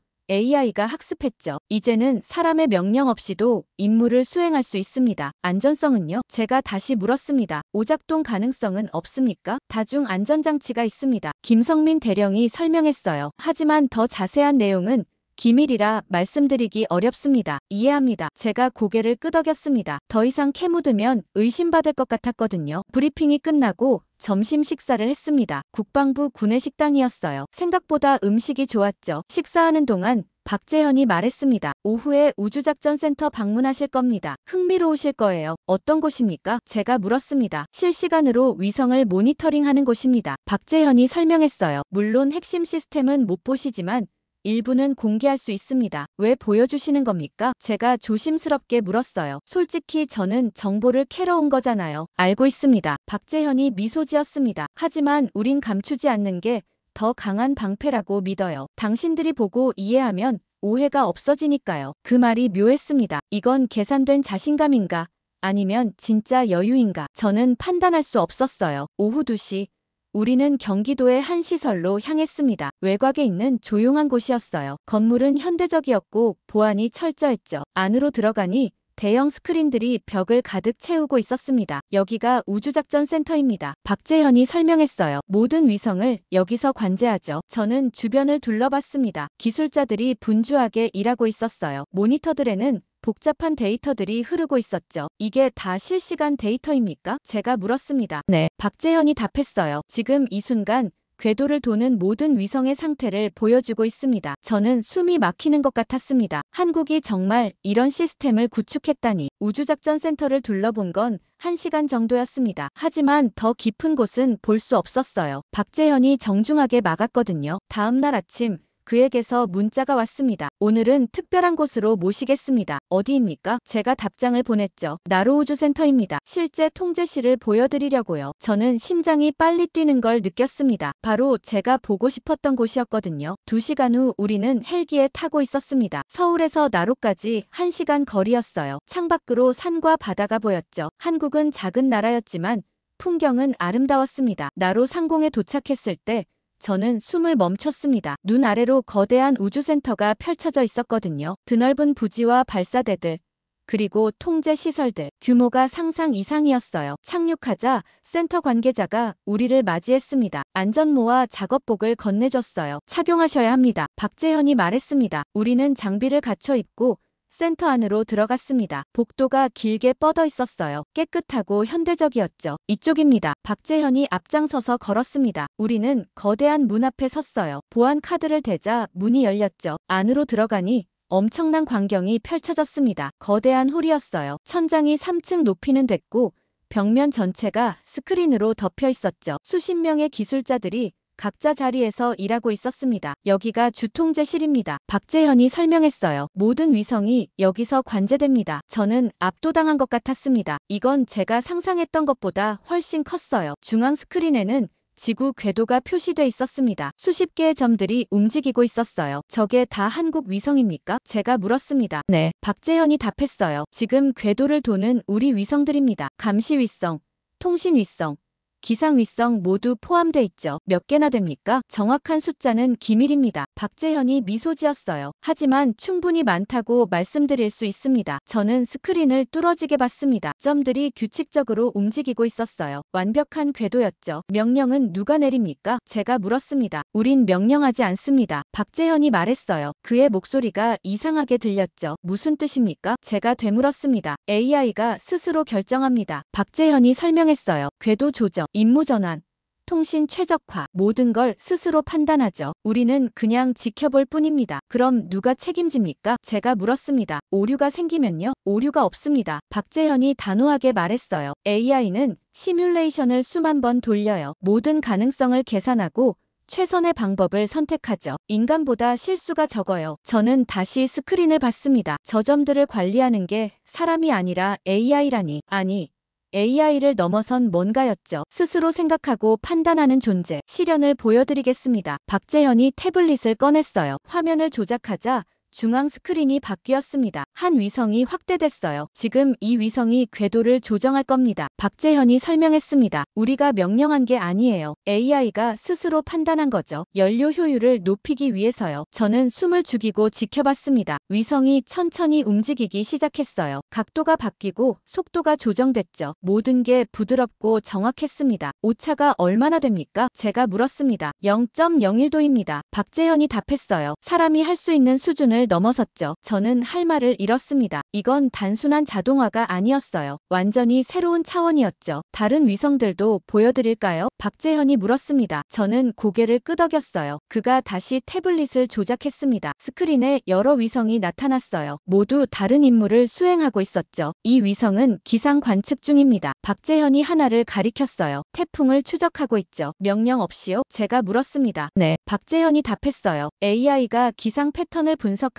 AI가 학습했죠. 이제는 사람의 명령 없이도 임무를 수행할 수 있습니다. 안전성은요? 제가 다시 물었습니다. 오작동 가능성은 없습니까? 다중 안전장치가 있습니다. 김성민 대령이 설명했어요. 하지만 더 자세한 내용은 기밀이라 말씀드리기 어렵습니다. 이해합니다. 제가 고개를 끄덕였습니다. 더 이상 캐묻으면 의심받을 것 같았거든요. 브리핑이 끝나고 점심 식사를 했습니다. 국방부 구내식당이었어요. 생각보다 음식이 좋았죠. 식사하는 동안 박재현이 말했습니다. 오후에 우주작전센터 방문하실 겁니다. 흥미로우실 거예요. 어떤 곳입니까? 제가 물었습니다. 실시간으로 위성을 모니터링하는 곳입니다. 박재현이 설명했어요. 물론 핵심 시스템은 못 보시지만 일부는 공개할 수 있습니다. 왜 보여주시는 겁니까? 제가 조심스럽게 물었어요. 솔직히 저는 정보를 캐러 온 거잖아요. 알고 있습니다. 박재현이 미소 지었습니다. 하지만 우린 감추지 않는 게 더 강한 방패라고 믿어요. 당신들이 보고 이해하면 오해가 없어지니까요. 그 말이 묘했습니다. 이건 계산된 자신감인가? 아니면 진짜 여유인가? 저는 판단할 수 없었어요. 오후 2시. 우리는 경기도의 한 시설로 향했습니다. 외곽에 있는 조용한 곳이었어요. 건물은 현대적이었고 보안이 철저했죠. 안으로 들어가니 대형 스크린들이 벽을 가득 채우고 있었습니다. 여기가 우주작전센터입니다. 박재현이 설명했어요. 모든 위성을 여기서 관제하죠. 저는 주변을 둘러봤습니다. 기술자들이 분주하게 일하고 있었어요. 모니터들에는 복잡한 데이터들이 흐르고 있었죠. 이게 다 실시간 데이터입니까? 제가 물었습니다. 네. 박재현이 답했어요. 지금 이 순간 궤도를 도는 모든 위성의 상태를 보여주고 있습니다. 저는 숨이 막히는 것 같았습니다. 한국이 정말 이런 시스템을 구축했다니. 우주작전센터를 둘러본 건 1시간 정도였습니다. 하지만 더 깊은 곳은 볼 수 없었어요. 박재현이 정중하게 막았거든요. 다음 날 아침 그에게서 문자가 왔습니다. 오늘은 특별한 곳으로 모시겠습니다. 어디입니까? 제가 답장을 보냈죠. 나로우주센터입니다. 실제 통제실을 보여드리려고요. 저는 심장이 빨리 뛰는 걸 느꼈습니다. 바로 제가 보고 싶었던 곳이었거든요. 2시간 후 우리는 헬기에 타고 있었습니다. 서울에서 나로까지 1시간 거리였어요. 창밖으로 산과 바다가 보였죠. 한국은 작은 나라였지만 풍경은 아름다웠습니다. 나로 상공에 도착했을 때 저는 숨을 멈췄습니다. 눈 아래로 거대한 우주센터가 펼쳐져 있었거든요. 드넓은 부지와 발사대들, 그리고 통제 시설들, 규모가 상상 이상이었어요. 착륙하자 센터 관계자가 우리를 맞이했습니다. 안전모와 작업복을 건네줬어요. 착용하셔야 합니다. 박재현이 말했습니다. 우리는 장비를 갖춰 입고 센터 안으로 들어갔습니다. 복도가 길게 뻗어 있었어요. 깨끗하고 현대적이었죠. 이쪽입니다. 박재현이 앞장서서 걸었습니다. 우리는 거대한 문 앞에 섰어요. 보안 카드를 대자 문이 열렸죠. 안으로 들어가니 엄청난 광경이 펼쳐졌습니다. 거대한 홀이었어요. 천장이 3층 높이는 됐고 벽면 전체가 스크린으로 덮여 있었죠. 수십 명의 기술자들이 각자 자리에서 일하고 있었습니다. 여기가 주통제실입니다. 박재현이 설명했어요. 모든 위성이 여기서 관제됩니다. 저는 압도당한 것 같았습니다. 이건 제가 상상했던 것보다 훨씬 컸어요. 중앙 스크린에는 지구 궤도가 표시돼 있었습니다. 수십 개의 점들이 움직이고 있었어요. 저게 다 한국 위성입니까? 제가 물었습니다. 네, 박재현이 답했어요. 지금 궤도를 도는 우리 위성들입니다. 감시위성, 통신위성, 기상위성 모두 포함돼 있죠. 몇 개나 됩니까? 정확한 숫자는 기밀입니다. 박재현이 미소 지었어요. 하지만 충분히 많다고 말씀드릴 수 있습니다. 저는 스크린을 뚫어지게 봤습니다. 점들이 규칙적으로 움직이고 있었어요. 완벽한 궤도였죠. 명령은 누가 내립니까? 제가 물었습니다. 우린 명령하지 않습니다. 박재현이 말했어요. 그의 목소리가 이상하게 들렸죠. 무슨 뜻입니까? 제가 되물었습니다. AI가 스스로 결정합니다. 박재현이 설명했어요. 궤도 조정, 임무 전환, 통신 최적화, 모든 걸 스스로 판단하죠. 우리는 그냥 지켜볼 뿐입니다. 그럼 누가 책임집니까? 제가 물었습니다. 오류가 생기면요? 오류가 없습니다. 박재현이 단호하게 말했어요. AI는 시뮬레이션을 수만 번 돌려요. 모든 가능성을 계산하고 최선의 방법을 선택하죠. 인간보다 실수가 적어요. 저는 다시 스크린을 봤습니다. 저 점들을 관리하는 게 사람이 아니라 AI라니. 아니, AI를 넘어선 뭔가였죠. 스스로 생각하고 판단하는 존재. 실현을 보여드리겠습니다. 박재현이 태블릿을 꺼냈어요. 화면을 조작하자 중앙 스크린이 바뀌었습니다. 한 위성이 확대됐어요. 지금 이 위성이 궤도를 조정할 겁니다. 박재현이 설명했습니다. 우리가 명령한 게 아니에요. AI가 스스로 판단한 거죠. 연료 효율을 높이기 위해서요. 저는 숨을 죽이고 지켜봤습니다. 위성이 천천히 움직이기 시작했어요. 각도가 바뀌고 속도가 조정됐죠. 모든 게 부드럽고 정확했습니다. 오차가 얼마나 됩니까? 제가 물었습니다. 0.01도입니다. 박재현이 답했어요. 사람이 할 수 있는 수준을 넘어섰죠. 저는 할 말을 잃었습니다. 이건 단순한 자동화가 아니었어요. 완전히 새로운 차원이었죠. 다른 위성들도 보여드릴까요? 박재현이 물었습니다. 저는 고개를 끄덕였어요. 그가 다시 태블릿을 조작했습니다. 스크린에 여러 위성이 나타났어요. 모두 다른 임무를 수행하고 있었죠. 이 위성은 기상 관측 중입니다. 박재현이 하나를 가리켰어요. 태풍을 추적하고 있죠. 명령 없이요? 제가 물었습니다. 네, 박재현이 답했어요. AI가 기상 패턴을 분석하고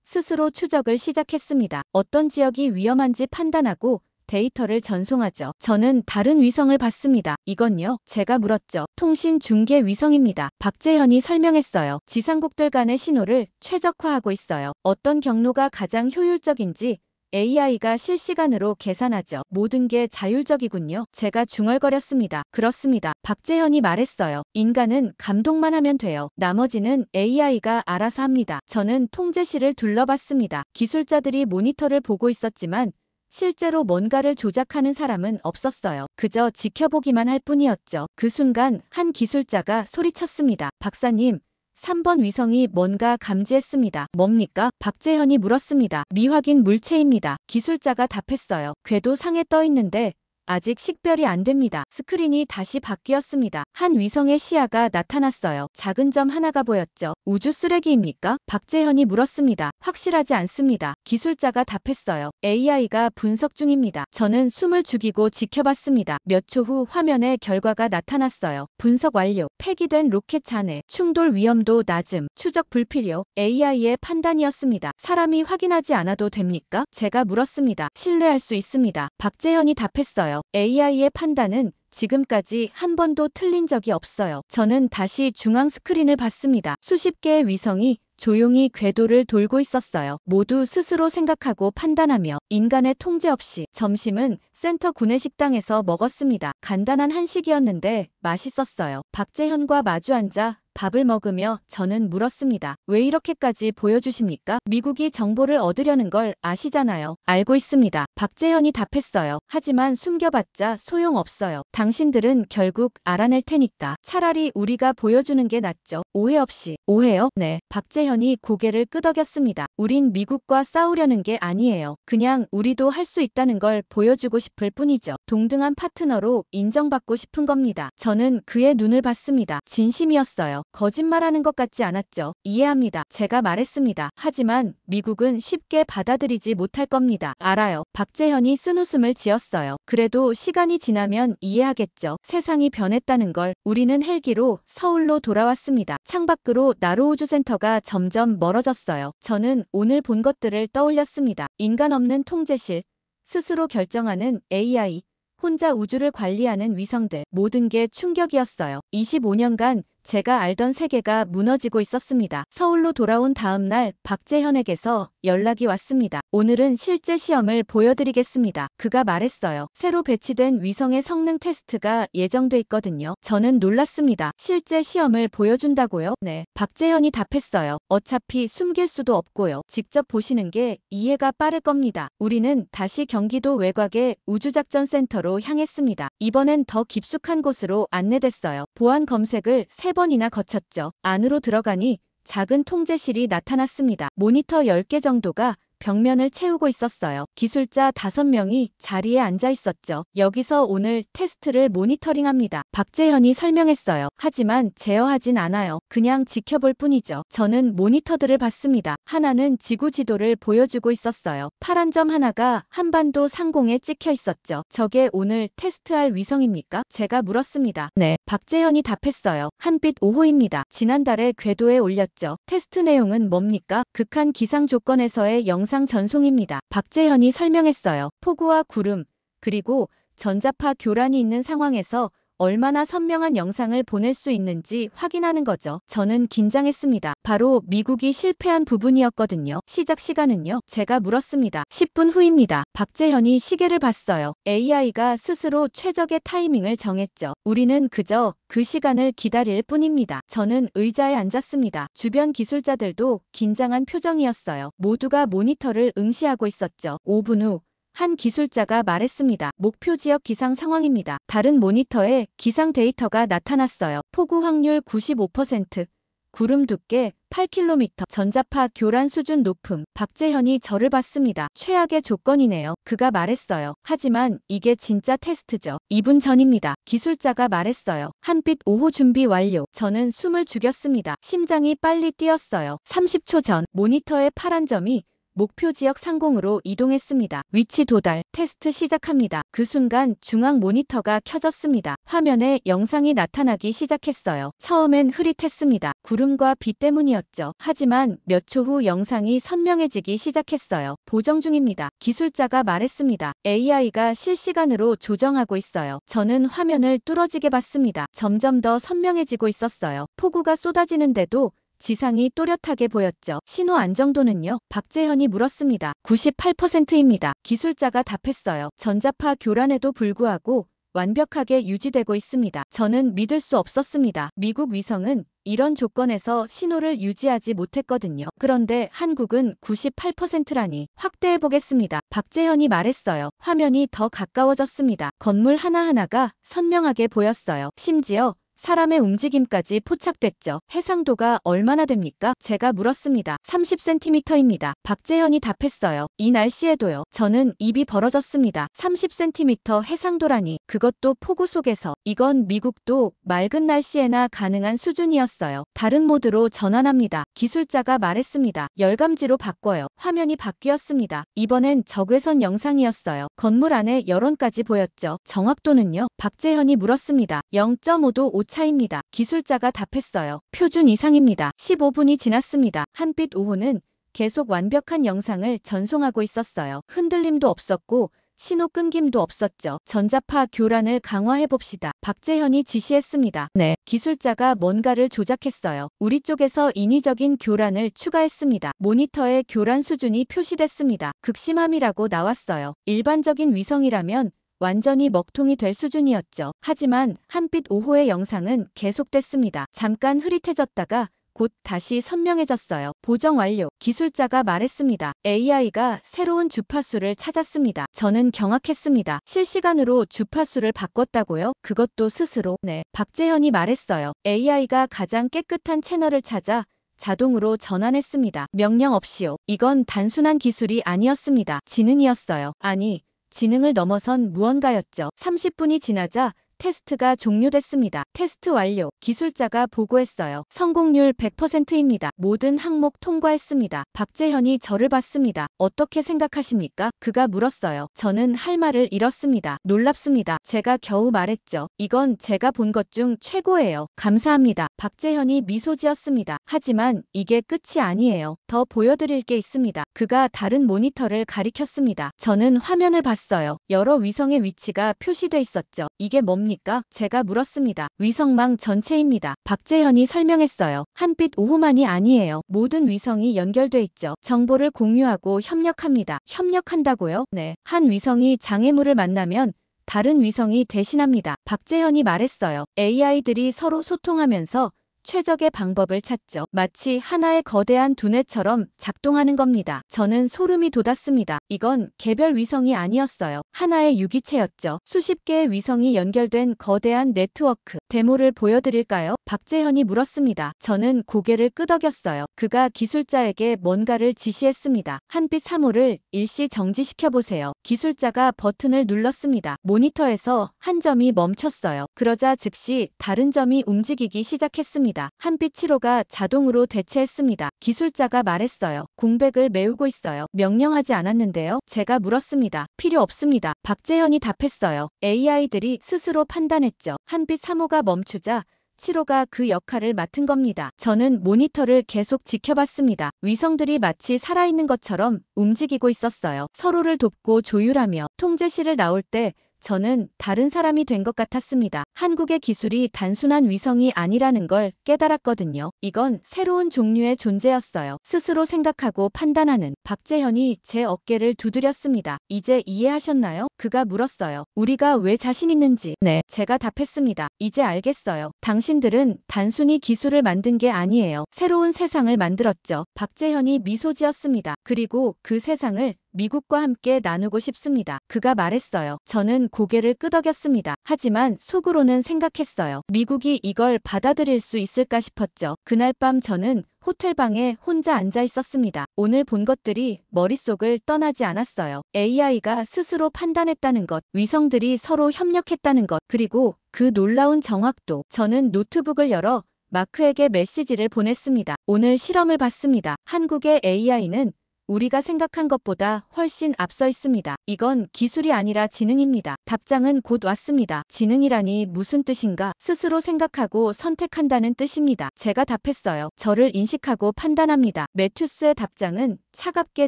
스스로 추적을 시작했습니다. 어떤 지역이 위험한지 판단하고 데이터를 전송하죠. 저는 다른 위성을 봤습니다. 이건요? 제가 물었죠. 통신 중계 위성입니다. 박재현이 설명했어요. 지상국들 간의 신호를 최적화하고 있어요. 어떤 경로가 가장 효율적인지 AI가 실시간으로 계산하죠. 모든 게 자율적이군요. 제가 중얼거렸습니다. 그렇습니다. 박재현이 말했어요. 인간은 감독만 하면 돼요. 나머지는 AI가 알아서 합니다. 저는 통제실을 둘러봤습니다. 기술자들이 모니터를 보고 있었지만 실제로 뭔가를 조작하는 사람은 없었어요. 그저 지켜보기만 할 뿐이었죠. 그 순간 한 기술자가 소리쳤습니다. 박사님, 3번 위성이 뭔가 감지했습니다. 뭡니까? 박재현이 물었습니다. 미확인 물체입니다. 기술자가 답했어요. 궤도 상에 떠 있는데 아직 식별이 안 됩니다. 스크린이 다시 바뀌었습니다. 한 위성의 시야가 나타났어요. 작은 점 하나가 보였죠. 우주 쓰레기입니까? 박재현이 물었습니다. 확실하지 않습니다. 기술자가 답했어요. AI가 분석 중입니다. 저는 숨을 죽이고 지켜봤습니다. 몇 초 후 화면에 결과가 나타났어요. 분석 완료. 폐기된 로켓 잔해. 충돌 위험도 낮음. 추적 불필요. AI의 판단이었습니다. 사람이 확인하지 않아도 됩니까? 제가 물었습니다. 신뢰할 수 있습니다. 박재현이 답했어요. 있었어요. AI의 판단은 지금까지 한 번도 틀린 적이 없어요. 저는 다시 중앙 스크린을 봤습니다. 수십 개의 위성이 조용히 궤도를 돌고 있었어요. 모두 스스로 생각하고 판단하며 인간의 통제 없이. 점심은 센터 구내식당에서 먹었습니다. 간단한 한식이었는데 맛있었어요. 박재현과 마주 앉아 밥을 먹으며 저는 물었습니다. 왜 이렇게까지 보여주십니까? 미국이 정보를 얻으려는 걸 아시잖아요. 알고 있습니다. 박재현이 답했어요. 하지만 숨겨봤자 소용없어요. 당신들은 결국 알아낼 테니까. 차라리 우리가 보여주는 게 낫죠. 오해 없이. 오해요? 네. 박재현이 고개를 끄덕였습니다. 우린 미국과 싸우려는 게 아니에요. 그냥 우리도 할 수 있다는 걸 보여주고 싶을 뿐이죠. 동등한 파트너로 인정받고 싶은 겁니다. 저는 그의 눈을 봤습니다. 진심이었어요. 거짓말하는 것 같지 않았죠. 이해합니다. 제가 말했습니다. 하지만 미국은 쉽게 받아들이지 못할 겁니다. 알아요. 박재현이 쓴웃음을 지었어요. 그래도 시간이 지나면 이해하겠죠. 세상이 변했다는 걸. 우리는 헬기로 서울로 돌아왔습니다. 창밖으로 나로우주센터가 점점 멀어졌어요. 저는 오늘 본 것들을 떠올렸습니다. 인간 없는 통제실, 스스로 결정하는 AI, 혼자 우주를 관리하는 위성들. 모든 게 충격이었어요. 25년간 제가 알던 세계가 무너지고 있었습니다. 서울로 돌아온 다음 날 박재현에게서 연락이 왔습니다. 오늘은 실제 시험을 보여드리겠습니다. 그가 말했어요. 새로 배치된 위성의 성능 테스트가 예정돼 있거든요. 저는 놀랐습니다. 실제 시험을 보여준다고요? 네. 박재현이 답했어요. 어차피 숨길 수도 없고요. 직접 보시는 게 이해가 빠를 겁니다. 우리는 다시 경기도 외곽의 우주작전센터로 향했습니다. 이번엔 더 깊숙한 곳으로 안내됐어요. 보안 검색을 3번이나 거쳤죠. 안으로 들어가니 작은 통제실이 나타났습니다. 모니터 10개 정도가 벽면을 채우고 있었어요. 기술자 5명이 자리에 앉아 있었죠. 여기서 오늘 테스트를 모니터링합니다. 박재현이 설명했어요. 하지만 제어하진 않아요. 그냥 지켜볼 뿐이죠. 저는 모니터들을 봤습니다. 하나는 지구 지도를 보여주고 있었어요. 파란 점 하나가 한반도 상공에 찍혀 있었죠. 저게 오늘 테스트할 위성입니까? 제가 물었습니다. 네. 박재현이 답했어요. 한빛 5호입니다. 지난달에 궤도에 올렸죠. 테스트 내용은 뭡니까? 극한 기상 조건에서의 영상 전송입니다. 박재현이 설명했어요. 폭우와 구름, 그리고 전자파 교란이 있는 상황에서 얼마나 선명한 영상을 보낼 수 있는지 확인하는 거죠. 저는 긴장했습니다. 바로 미국이 실패한 부분이었거든요. 시작 시간은요? 제가 물었습니다. 10분 후입니다. 박재현이 시계를 봤어요. AI가 스스로 최적의 타이밍을 정했죠. 우리는 그저 그 시간을 기다릴 뿐입니다. 저는 의자에 앉았습니다. 주변 기술자들도 긴장한 표정이었어요. 모두가 모니터를 응시하고 있었죠. 5분 후 한 기술자가 말했습니다. 목표 지역 기상 상황입니다. 다른 모니터에 기상 데이터가 나타났어요. 폭우 확률 95%, 구름 두께 8km, 전자파 교란 수준 높음. 박재현이 저를 봤습니다. 최악의 조건이네요. 그가 말했어요. 하지만 이게 진짜 테스트죠. 2분 전입니다. 기술자가 말했어요. 한빛 5호 준비 완료. 저는 숨을 죽였습니다. 심장이 빨리 뛰었어요. 30초 전 모니터의 파란 점이 목표 지역 상공으로 이동했습니다. 위치 도달. 테스트 시작합니다. 그 순간 중앙 모니터가 켜졌습니다. 화면에 영상이 나타나기 시작했어요. 처음엔 흐릿했습니다. 구름과 비 때문이었죠. 하지만 몇 초 후 영상이 선명해지기 시작했어요. 보정 중입니다. 기술자가 말했습니다. AI가 실시간으로 조정하고 있어요. 저는 화면을 뚫어지게 봤습니다. 점점 더 선명해지고 있었어요. 폭우가 쏟아지는데도 지상이 또렷하게 보였죠. 신호 안정도는요? 박재현이 물었습니다. 98%입니다. 기술자가 답했어요. 전자파 교란에도 불구하고 완벽하게 유지되고 있습니다. 저는 믿을 수 없었습니다. 미국 위성은 이런 조건에서 신호를 유지하지 못했거든요. 그런데 한국은 98%라니. 확대해보겠습니다. 박재현이 말했어요. 화면이 더 가까워졌습니다. 건물 하나하나가 선명하게 보였어요. 심지어 사람의 움직임까지 포착됐죠. 해상도가 얼마나 됩니까? 제가 물었습니다. 30cm입니다. 박재현이 답했어요. 이 날씨에도요. 저는 입이 벌어졌습니다. 30cm 해상도라니. 그것도 폭우 속에서. 이건 미국도 맑은 날씨에나 가능한 수준이었어요. 다른 모드로 전환합니다. 기술자가 말했습니다. 열감지로 바꿔요. 화면이 바뀌었습니다. 이번엔 적외선 영상이었어요. 건물 안에 열원까지 보였죠. 정확도는요? 박재현이 물었습니다. 0.5도 오차입니다. 기술자가 답했어요. 표준 이상입니다. 15분이 지났습니다. 한빛 5호는 계속 완벽한 영상을 전송하고 있었어요. 흔들림도 없었고 신호 끊김도 없었죠. 전자파 교란을 강화해봅시다. 박재현이 지시했습니다. 네. 기술자가 뭔가를 조작했어요. 우리 쪽에서 인위적인 교란을 추가했습니다. 모니터에 교란 수준이 표시됐습니다. 극심함이라고 나왔어요. 일반적인 위성이라면 완전히 먹통이 될 수준이었죠. 하지만 한빛 5호의 영상은 계속됐습니다. 잠깐 흐릿해졌다가 곧 다시 선명해졌어요. 보정 완료. 기술자가 말했습니다. AI가 새로운 주파수를 찾았습니다. 저는 경악했습니다. 실시간으로 주파수를 바꿨다고요? 그것도 스스로? 네. 박재현이 말했어요. AI가 가장 깨끗한 채널을 찾아 자동으로 전환했습니다. 명령 없이요. 이건 단순한 기술이 아니었습니다. 지능이었어요. 아니, 지능을 넘어선 무언가였죠. 30분이 지나자 테스트가 종료됐습니다. 테스트 완료. 기술자가 보고했어요. 성공률 100%입니다. 모든 항목 통과했습니다. 박재현이 저를 봤습니다. 어떻게 생각하십니까? 그가 물었어요. 저는 할 말을 잃었습니다. 놀랍습니다. 제가 겨우 말했죠. 이건 제가 본 것 중 최고예요. 감사합니다. 박재현이 미소 지었습니다. 하지만 이게 끝이 아니에요. 더 보여드릴 게 있습니다. 그가 다른 모니터를 가리켰습니다. 저는 화면을 봤어요. 여러 위성의 위치가 표시돼 있었죠. 이게 뭡니까? 제가 물었습니다. 위성망 전체입니다. 박재현이 설명했어요. 한빛 5호만이 아니에요. 모든 위성이 연결돼 있죠. 정보를 공유하고 협력합니다. 협력한다고요? 네. 한 위성이 장애물을 만나면 다른 위성이 대신합니다. 박재현이 말했어요. AI들이 서로 소통하면서 최적의 방법을 찾죠. 마치 하나의 거대한 두뇌처럼 작동하는 겁니다. 저는 소름이 돋았습니다. 이건 개별 위성이 아니었어요. 하나의 유기체였죠. 수십 개의 위성이 연결된 거대한 네트워크. 데모를 보여드릴까요? 박재현이 물었습니다. 저는 고개를 끄덕였어요. 그가 기술자에게 뭔가를 지시했습니다. 한빛 3호를 일시 정지시켜보세요. 기술자가 버튼을 눌렀습니다. 모니터에서 한 점이 멈췄어요. 그러자 즉시 다른 점이 움직이기 시작했습니다. 한빛 7호가 자동으로 대체했습니다. 기술자가 말했어요. 공백을 메우고 있어요. 명령하지 않았는데요. 제가 물었습니다. 필요 없습니다. 박재현이 답했어요. AI들이 스스로 판단했죠. 한빛 3호가 멈추자 7호가 그 역할을 맡은 겁니다. 저는 모니터를 계속 지켜봤습니다. 위성들이 마치 살아있는 것처럼 움직이고 있었어요. 서로를 돕고 조율하며 통제실을 나올 때 저는 다른 사람이 된 것 같았습니다. 한국의 기술이 단순한 위성이 아니라는 걸 깨달았거든요. 이건 새로운 종류의 존재였어요. 스스로 생각하고 판단하는. 박재현이 제 어깨를 두드렸습니다. 이제 이해하셨나요? 그가 물었어요. 우리가 왜 자신 있는지. 네, 제가 답했습니다. 이제 알겠어요. 당신들은 단순히 기술을 만든 게 아니에요. 새로운 세상을 만들었죠. 박재현이 미소 지었습니다. 그리고 그 세상을 미국과 함께 나누고 싶습니다. 그가 말했어요. 저는 고개를 끄덕였습니다. 하지만 속으로는 생각했어요. 미국이 이걸 받아들일 수 있을까 싶었죠. 그날 밤 저는 호텔방에 혼자 앉아 있었습니다. 오늘 본 것들이 머릿속을 떠나지 않았어요. AI가 스스로 판단했다는 것, 위성들이 서로 협력했다는 것, 그리고 그 놀라운 정확도. 저는 노트북을 열어 마크에게 메시지를 보냈습니다. 오늘 실험을 봤습니다. 한국의 AI는 우리가 생각한 것보다 훨씬 앞서 있습니다. 이건 기술이 아니라 지능입니다. 답장은 곧 왔습니다. 지능이라니 무슨 뜻인가? 스스로 생각하고 선택한다는 뜻입니다. 제가 답했어요. 저를 인식하고 판단합니다. 매튜스의 답장은 차갑게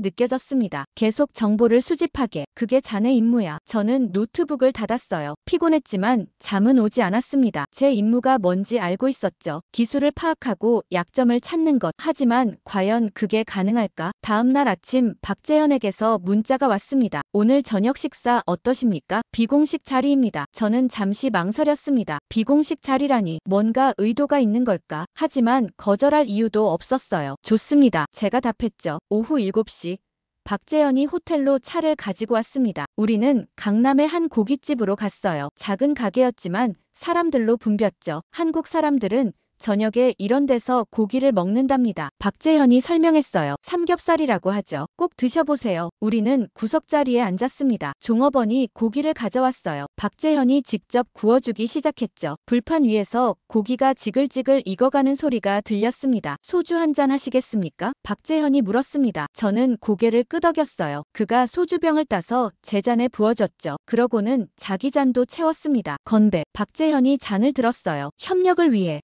느껴졌습니다. 계속 정보를 수집하게. 그게 자네 임무야. 저는 노트북을 닫았어요. 피곤했지만 잠은 오지 않았습니다. 제 임무가 뭔지 알고 있었죠. 기술을 파악하고 약점을 찾는 것. 하지만 과연 그게 가능할까? 다음날 아침 박재현에게서 문자가 왔습니다. 오늘 저녁 식사 어떠십니까? 비공식 자리입니다. 저는 잠시 망설였습니다. 비공식 자리라니 뭔가 의도가 있는 걸까? 하지만 거절할 이유도 없었어요. 좋습니다. 제가 답했죠. 오후 7시. 박재현이 호텔로 차를 가지고 왔습니다. 우리는 강남의 한 고깃집으로 갔어요. 작은 가게였지만 사람들로 붐볐죠. 한국 사람들은 저녁에 이런 데서 고기를 먹는답니다. 박재현이 설명했어요. 삼겹살이라고 하죠. 꼭 드셔보세요. 우리는 구석자리에 앉았습니다. 종업원이 고기를 가져왔어요. 박재현이 직접 구워주기 시작했죠. 불판 위에서 고기가 지글지글 익어가는 소리가 들렸습니다. 소주 한잔 하시겠습니까? 박재현이 물었습니다. 저는 고개를 끄덕였어요. 그가 소주병을 따서 제 잔에 부어줬죠. 그러고는 자기 잔도 채웠습니다. 건배. 박재현이 잔을 들었어요. 협력을 위해.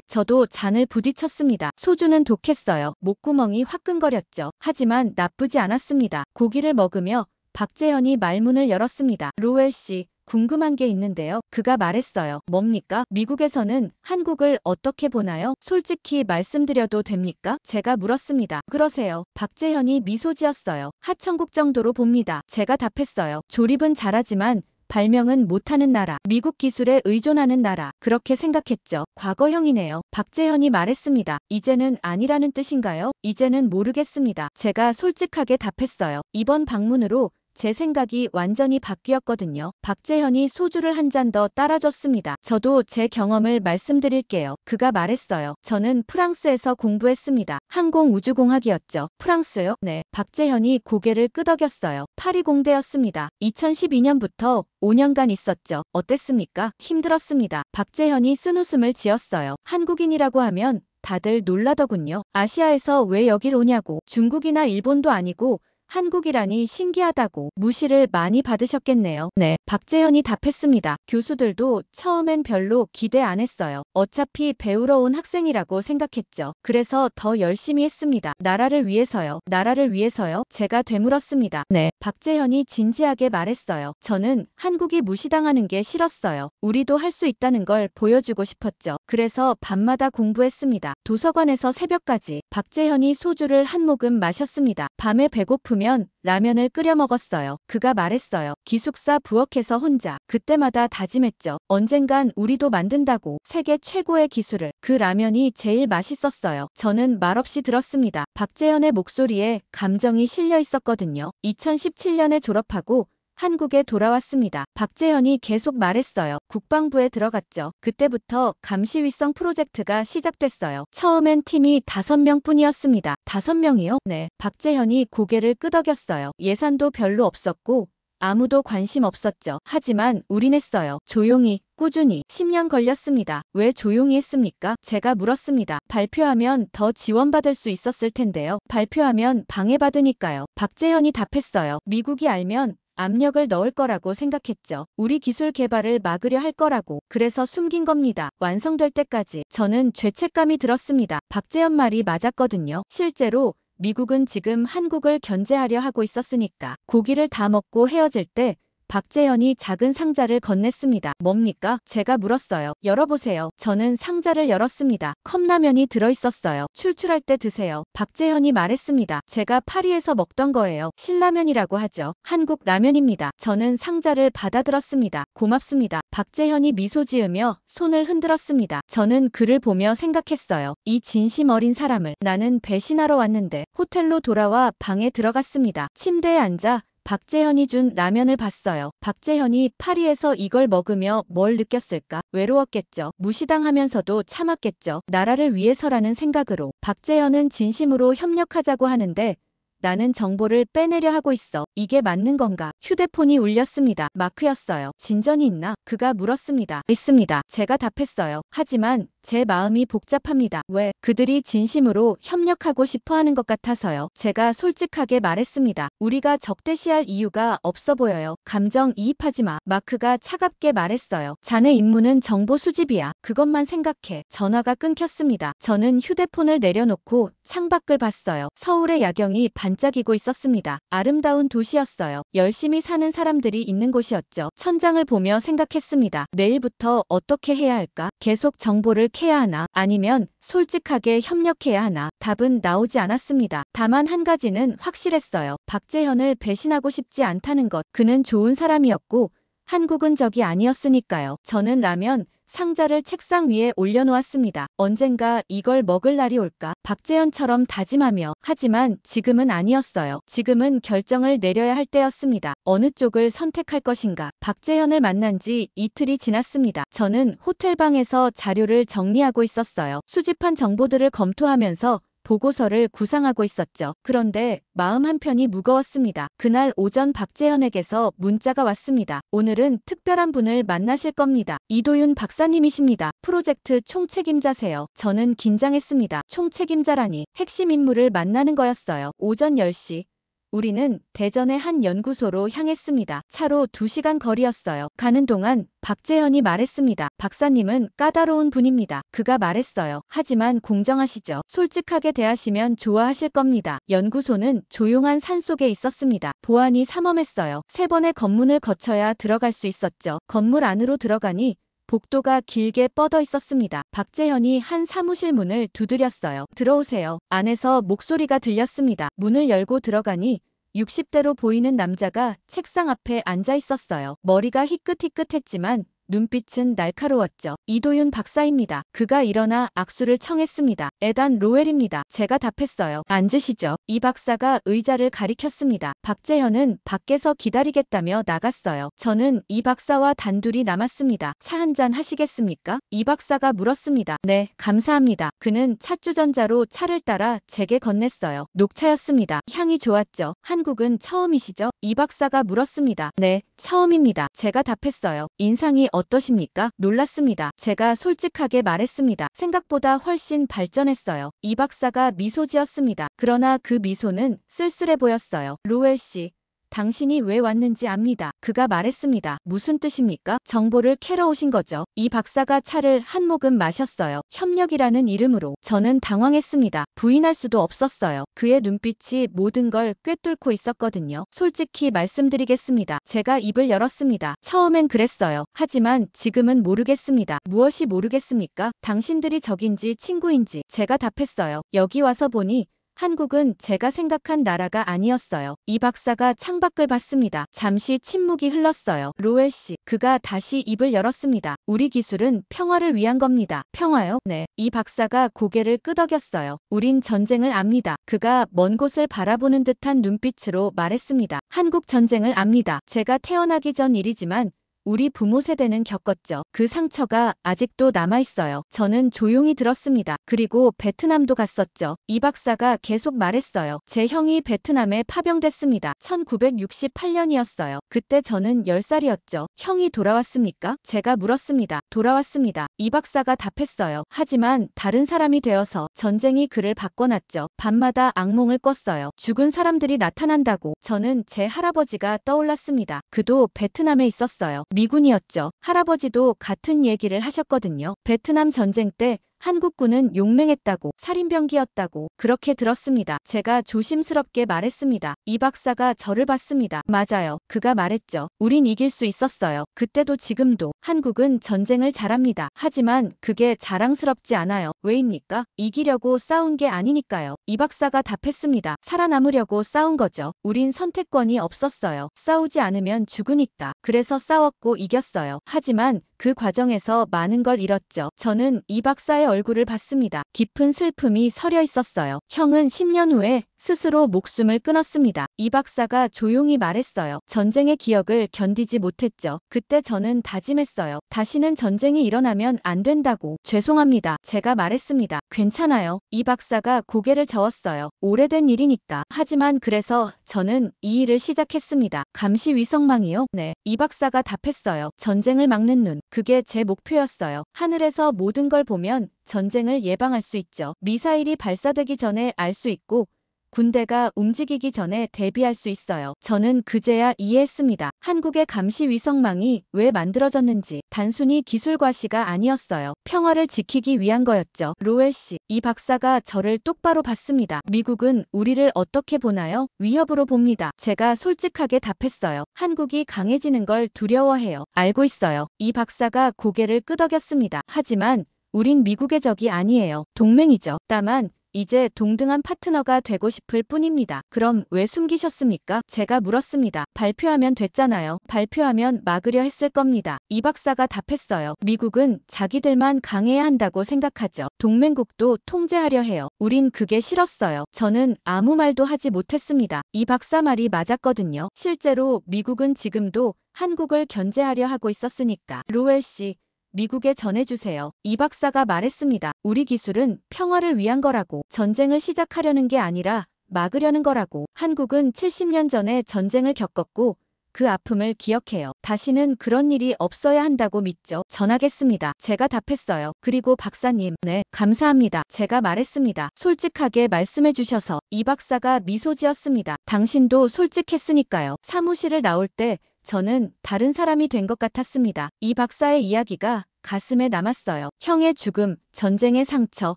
저도 잔을 부딪혔습니다. 소주는 독했어요. 목구멍이 화끈거렸죠. 하지만 나쁘지 않았습니다. 고기를 먹으며 박재현이 말문을 열었습니다. 로엘 씨, 궁금한 게 있는데요. 그가 말했어요. 뭡니까? 미국에서는 한국을 어떻게 보나요? 솔직히 말씀드려도 됩니까? 제가 물었습니다. 그러세요. 박재현이 미소 지었어요. 하천국 정도로 봅니다. 제가 답했어요. 조립은 잘하지만 발명은 못하는 나라, 미국 기술에 의존하는 나라, 그렇게 생각했죠. 과거형이네요. 박재현이 말했습니다. 이제는 아니라는 뜻인가요? 이제는 모르겠습니다. 제가 솔직하게 답했어요. 이번 방문으로 제 생각이 완전히 바뀌었거든요. 박재현이 소주를 한 잔 더 따라줬습니다. 저도 제 경험을 말씀드릴게요. 그가 말했어요. 저는 프랑스에서 공부했습니다. 항공우주공학이었죠. 프랑스요? 네. 박재현이 고개를 끄덕였어요. 파리 공대였습니다. 2012년부터 5년간 있었죠. 어땠습니까? 힘들었습니다. 박재현이 쓴웃음을 지었어요. 한국인이라고 하면 다들 놀라더군요. 아시아에서 왜 여길 오냐고. 중국이나 일본도 아니고 한국이라니 신기하다고 무시를 많이 받으셨겠네요. 네, 박재현이 답했습니다. 교수들도 처음엔 별로 기대 안 했어요. 어차피 배우러 온 학생이라고 생각했죠. 그래서 더 열심히 했습니다. 나라를 위해서요. 나라를 위해서요? 제가 되물었습니다. 네, 박재현이 진지하게 말했어요. 저는 한국이 무시당하는 게 싫었어요. 우리도 할 수 있다는 걸 보여주고 싶었죠. 그래서 밤마다 공부했습니다. 도서관에서 새벽까지. 박재현이 소주를 한 모금 마셨습니다. 밤에 배고프면 라면을 끓여 먹었어요. 그가 말했어요. 기숙사 부엌에서 혼자. 그때마다 다짐했죠. 언젠간 우리도 만든다고. 세계 최고의 기술을. 그 라면이 제일 맛있었어요. 저는 말없이 들었습니다. 박재현의 목소리에 감정이 실려 있었거든요. 2017년에 졸업하고 한국에 돌아왔습니다. 박재현이 계속 말했어요. 국방부에 들어갔죠. 그때부터 감시위성 프로젝트가 시작됐어요. 처음엔 팀이 5명 뿐이었습니다. 5명이요? 네. 박재현이 고개를 끄덕였어요. 예산도 별로 없었고 아무도 관심 없었죠. 하지만 우린 했어요. 조용히, 꾸준히. 10년 걸렸습니다. 왜 조용히 했습니까? 제가 물었습니다. 발표하면 더 지원받을 수 있었을 텐데요. 발표하면 방해받으니까요. 박재현이 답했어요. 미국이 알면 압력을 넣을 거라고 생각했죠. 우리 기술 개발을 막으려 할 거라고. 그래서 숨긴 겁니다. 완성될 때까지. 저는 죄책감이 들었습니다. 박재현 말이 맞았거든요. 실제로 미국은 지금 한국을 견제하려 하고 있었으니까. 고기를 다 먹고 헤어질 때 박재현이 작은 상자를 건넸습니다. 뭡니까? 제가 물었어요. 열어보세요. 저는 상자를 열었습니다. 컵라면이 들어있었어요. 출출할 때 드세요. 박재현이 말했습니다. 제가 파리에서 먹던 거예요. 신라면이라고 하죠. 한국 라면입니다. 저는 상자를 받아들었습니다. 고맙습니다. 박재현이 미소 지으며 손을 흔들었습니다. 저는 그를 보며 생각했어요. 이 진심 어린 사람을. 나는 배신하러 왔는데. 호텔로 돌아와 방에 들어갔습니다. 침대에 앉아 박재현이 준 라면을 봤어요. 박재현이 파리에서 이걸 먹으며 뭘 느꼈을까? 외로웠겠죠. 무시당하면서도 참았겠죠. 나라를 위해서라는 생각으로. 박재현은 진심으로 협력하자고 하는데 나는 정보를 빼내려 하고 있어. 이게 맞는 건가? 휴대폰이 울렸습니다. 마크였어요. 진전이 있나? 그가 물었습니다. 있습니다. 제가 답했어요. 하지만 제 마음이 복잡합니다. 왜? 그들이 진심으로 협력하고 싶어 하는 것 같아서요. 제가 솔직하게 말했습니다. 우리가 적대시할 이유가 없어 보여요. 감정이입하지 마. 마크가 차갑게 말했어요. 자네 임무는 정보 수집이야. 그것만 생각해. 전화가 끊겼습니다. 저는 휴대폰을 내려놓고 창밖을 봤어요. 서울의 야경이 반짝이고 있었습니다. 아름다운 도시였어요. 열심히 사는 사람들이 있는 곳이었죠. 천장을 보며 생각했습니다. 내일부터 어떻게 해야 할까? 계속 정보를 캐야 하나? 아니면 솔직하게 협력해야 하나? 답은 나오지 않았습니다. 다만 한 가지는 확실했어요. 박재현을 배신하고 싶지 않다는 것. 그는 좋은 사람이었고 한국은 적이 아니었으니까요. 저는 라면 상자를 책상 위에 올려놓았습니다. 언젠가 이걸 먹을 날이 올까? 박재현처럼 다짐하며. 하지만 지금은 아니었어요. 지금은 결정을 내려야 할 때였습니다. 어느 쪽을 선택할 것인가? 박재현을 만난 지 이틀이 지났습니다. 저는 호텔방에서 자료를 정리하고 있었어요. 수집한 정보들을 검토하면서 보고서를 구상하고 있었죠. 그런데 마음 한편이 무거웠습니다. 그날 오전 박재현에게서 문자가 왔습니다. 오늘은 특별한 분을 만나실 겁니다. 이도윤 박사님이십니다. 프로젝트 총책임자세요. 저는 긴장했습니다. 총책임자라니 핵심 인물을 만나는 거였어요. 오전 10시. 우리는 대전의 한 연구소로 향했습니다. 차로 2시간 거리였어요. 가는 동안 박재현이 말했습니다. 박사님은 까다로운 분입니다. 그가 말했어요. 하지만 공정하시죠. 솔직하게 대하시면 좋아하실 겁니다. 연구소는 조용한 산속에 있었습니다. 보안이 삼엄했어요. 3번의 검문을 거쳐야 들어갈 수 있었죠. 건물 안으로 들어가니 복도가 길게 뻗어 있었습니다. 박재현이 한 사무실 문을 두드렸어요. 들어오세요. 안에서 목소리가 들렸습니다. 문을 열고 들어가니 60대로 보이는 남자가 책상 앞에 앉아 있었어요. 머리가 희끗희끗했지만 눈빛은 날카로웠죠. 이도윤 박사입니다. 그가 일어나 악수를 청했습니다. 에단 로웰입니다. 제가 답했어요. 앉으시죠. 이 박사가 의자를 가리켰습니다. 박재현은 밖에서 기다리겠다며 나갔어요. 저는 이 박사와 단둘이 남았습니다. 차 한잔 하시겠습니까? 이 박사가 물었습니다. 네, 감사합니다. 그는 차주전자로 차를 따라 제게 건넸어요. 녹차였습니다. 향이 좋았죠. 한국은 처음이시죠? 이 박사가 물었습니다. 네, 처음입니다. 제가 답했어요. 인상이 어떠십니까? 놀랐습니다. 제가 솔직하게 말했습니다. 생각보다 훨씬 발전했어요. 이 박사가 미소 지었습니다. 그러나 그 미소는 쓸쓸해 보였어요. 로웰 씨, 당신이 왜 왔는지 압니다. 그가 말했습니다. 무슨 뜻입니까? 정보를 캐러 오신 거죠. 이 박사가 차를 한 모금 마셨어요. 협력이라는 이름으로. 저는 당황했습니다. 부인할 수도 없었어요. 그의 눈빛이 모든 걸 꿰뚫고 있었거든요. 솔직히 말씀드리겠습니다. 제가 입을 열었습니다. 처음엔 그랬어요. 하지만 지금은 모르겠습니다. 무엇이 모르겠습니까? 당신들이 적인지 친구인지. 제가 답했어요. 여기 와서 보니 한국은 제가 생각한 나라가 아니었어요. 이 박사가 창밖을 봤습니다. 잠시 침묵이 흘렀어요. 로웰 씨, 그가 다시 입을 열었습니다. 우리 기술은 평화를 위한 겁니다. 평화요? 네. 이 박사가 고개를 끄덕였어요. 우린 전쟁을 압니다. 그가 먼 곳을 바라보는 듯한 눈빛으로 말했습니다. 한국 전쟁을 압니다. 제가 태어나기 전 일이지만 우리 부모 세대는 겪었죠. 그 상처가 아직도 남아있어요. 저는 조용히 들었습니다. 그리고 베트남도 갔었죠. 이 박사가 계속 말했어요. 제 형이 베트남에 파병됐습니다. 1968년이었어요. 그때 저는 10살이었죠. 형이 돌아왔습니까? 제가 물었습니다. 돌아왔습니다. 이 박사가 답했어요. 하지만 다른 사람이 되어서 전쟁이 그를 바꿔놨죠. 밤마다 악몽을 꿨어요. 죽은 사람들이 나타난다고. 저는 제 할아버지가 떠올랐습니다. 그도 베트남에 있었어요. 미군이었죠. 할아버지도 같은 얘기를 하셨거든요. 베트남 전쟁 때 한국군은 용맹했다고, 살인병기였다고 그렇게 들었습니다. 제가 조심스럽게 말했습니다. 이 박사가 저를 봤습니다. 맞아요. 그가 말했죠. 우린 이길 수 있었어요. 그때도 지금도. 한국은 전쟁을 잘합니다. 하지만 그게 자랑스럽지 않아요. 왜입니까? 이기려고 싸운 게 아니니까요. 이 박사가 답했습니다. 살아남으려고 싸운 거죠. 우린 선택권이 없었어요. 싸우지 않으면 죽으니까. 그래서 싸웠고 이겼어요. 하지만 그 과정에서 많은 걸 잃었죠. 저는 이 박사의 얼굴을 봤습니다. 깊은 슬픔이 서려 있었어요. 형은 10년 후에 스스로 목숨을 끊었습니다. 이 박사가 조용히 말했어요. 전쟁의 기억을 견디지 못했죠. 그때 저는 다짐했어요. 다시는 전쟁이 일어나면 안 된다고. 죄송합니다. 제가 말했습니다. 괜찮아요. 이 박사가 고개를 저었어요. 오래된 일이니까. 하지만 그래서 저는 이 일을 시작했습니다. 감시 위성망이요? 네. 이 박사가 답했어요. 전쟁을 막는 눈. 그게 제 목표였어요. 하늘에서 모든 걸 보면 전쟁을 예방할 수 있죠. 미사일이 발사되기 전에 알 수 있고 군대가 움직이기 전에 대비할 수 있어요. 저는 그제야 이해했습니다. 한국의 감시 위성망이 왜 만들어졌는지. 단순히 기술 과시가 아니었어요. 평화를 지키기 위한 거였죠. 로웰 씨, 이 박사가 저를 똑바로 봤습니다. 미국은 우리를 어떻게 보나요? 위협으로 봅니다. 제가 솔직하게 답했어요. 한국이 강해지는 걸 두려워해요. 알고 있어요. 이 박사가 고개를 끄덕였습니다. 하지만 우린 미국의 적이 아니에요. 동맹이죠. 다만 이제 동등한 파트너가 되고 싶을 뿐입니다. 그럼 왜 숨기셨습니까? 제가 물었습니다. 발표하면 됐잖아요. 발표하면 막으려 했을 겁니다. 이 박사가 답했어요. 미국은 자기들만 강해야 한다고 생각하죠. 동맹국도 통제하려 해요. 우린 그게 싫었어요. 저는 아무 말도 하지 못했습니다. 이 박사 말이 맞았거든요. 실제로 미국은 지금도 한국을 견제하려 하고 있었으니까. 로웰 씨, 미국에 전해주세요. 이 박사가 말했습니다. 우리 기술은 평화를 위한 거라고. 전쟁을 시작하려는 게 아니라 막으려는 거라고. 한국은 70년 전에 전쟁을 겪었고 그 아픔을 기억해요. 다시는 그런 일이 없어야 한다고 믿죠. 전하겠습니다. 제가 답했어요. 그리고 박사님, 네, 감사합니다. 제가 말했습니다. 솔직하게 말씀해 주셔서. 이 박사가 미소 지었습니다. 당신도 솔직했으니까요. 사무실을 나올 때 저는 다른 사람이 된 것 같았습니다. 이 박사의 이야기가 가슴에 남았어요. 형의 죽음, 전쟁의 상처,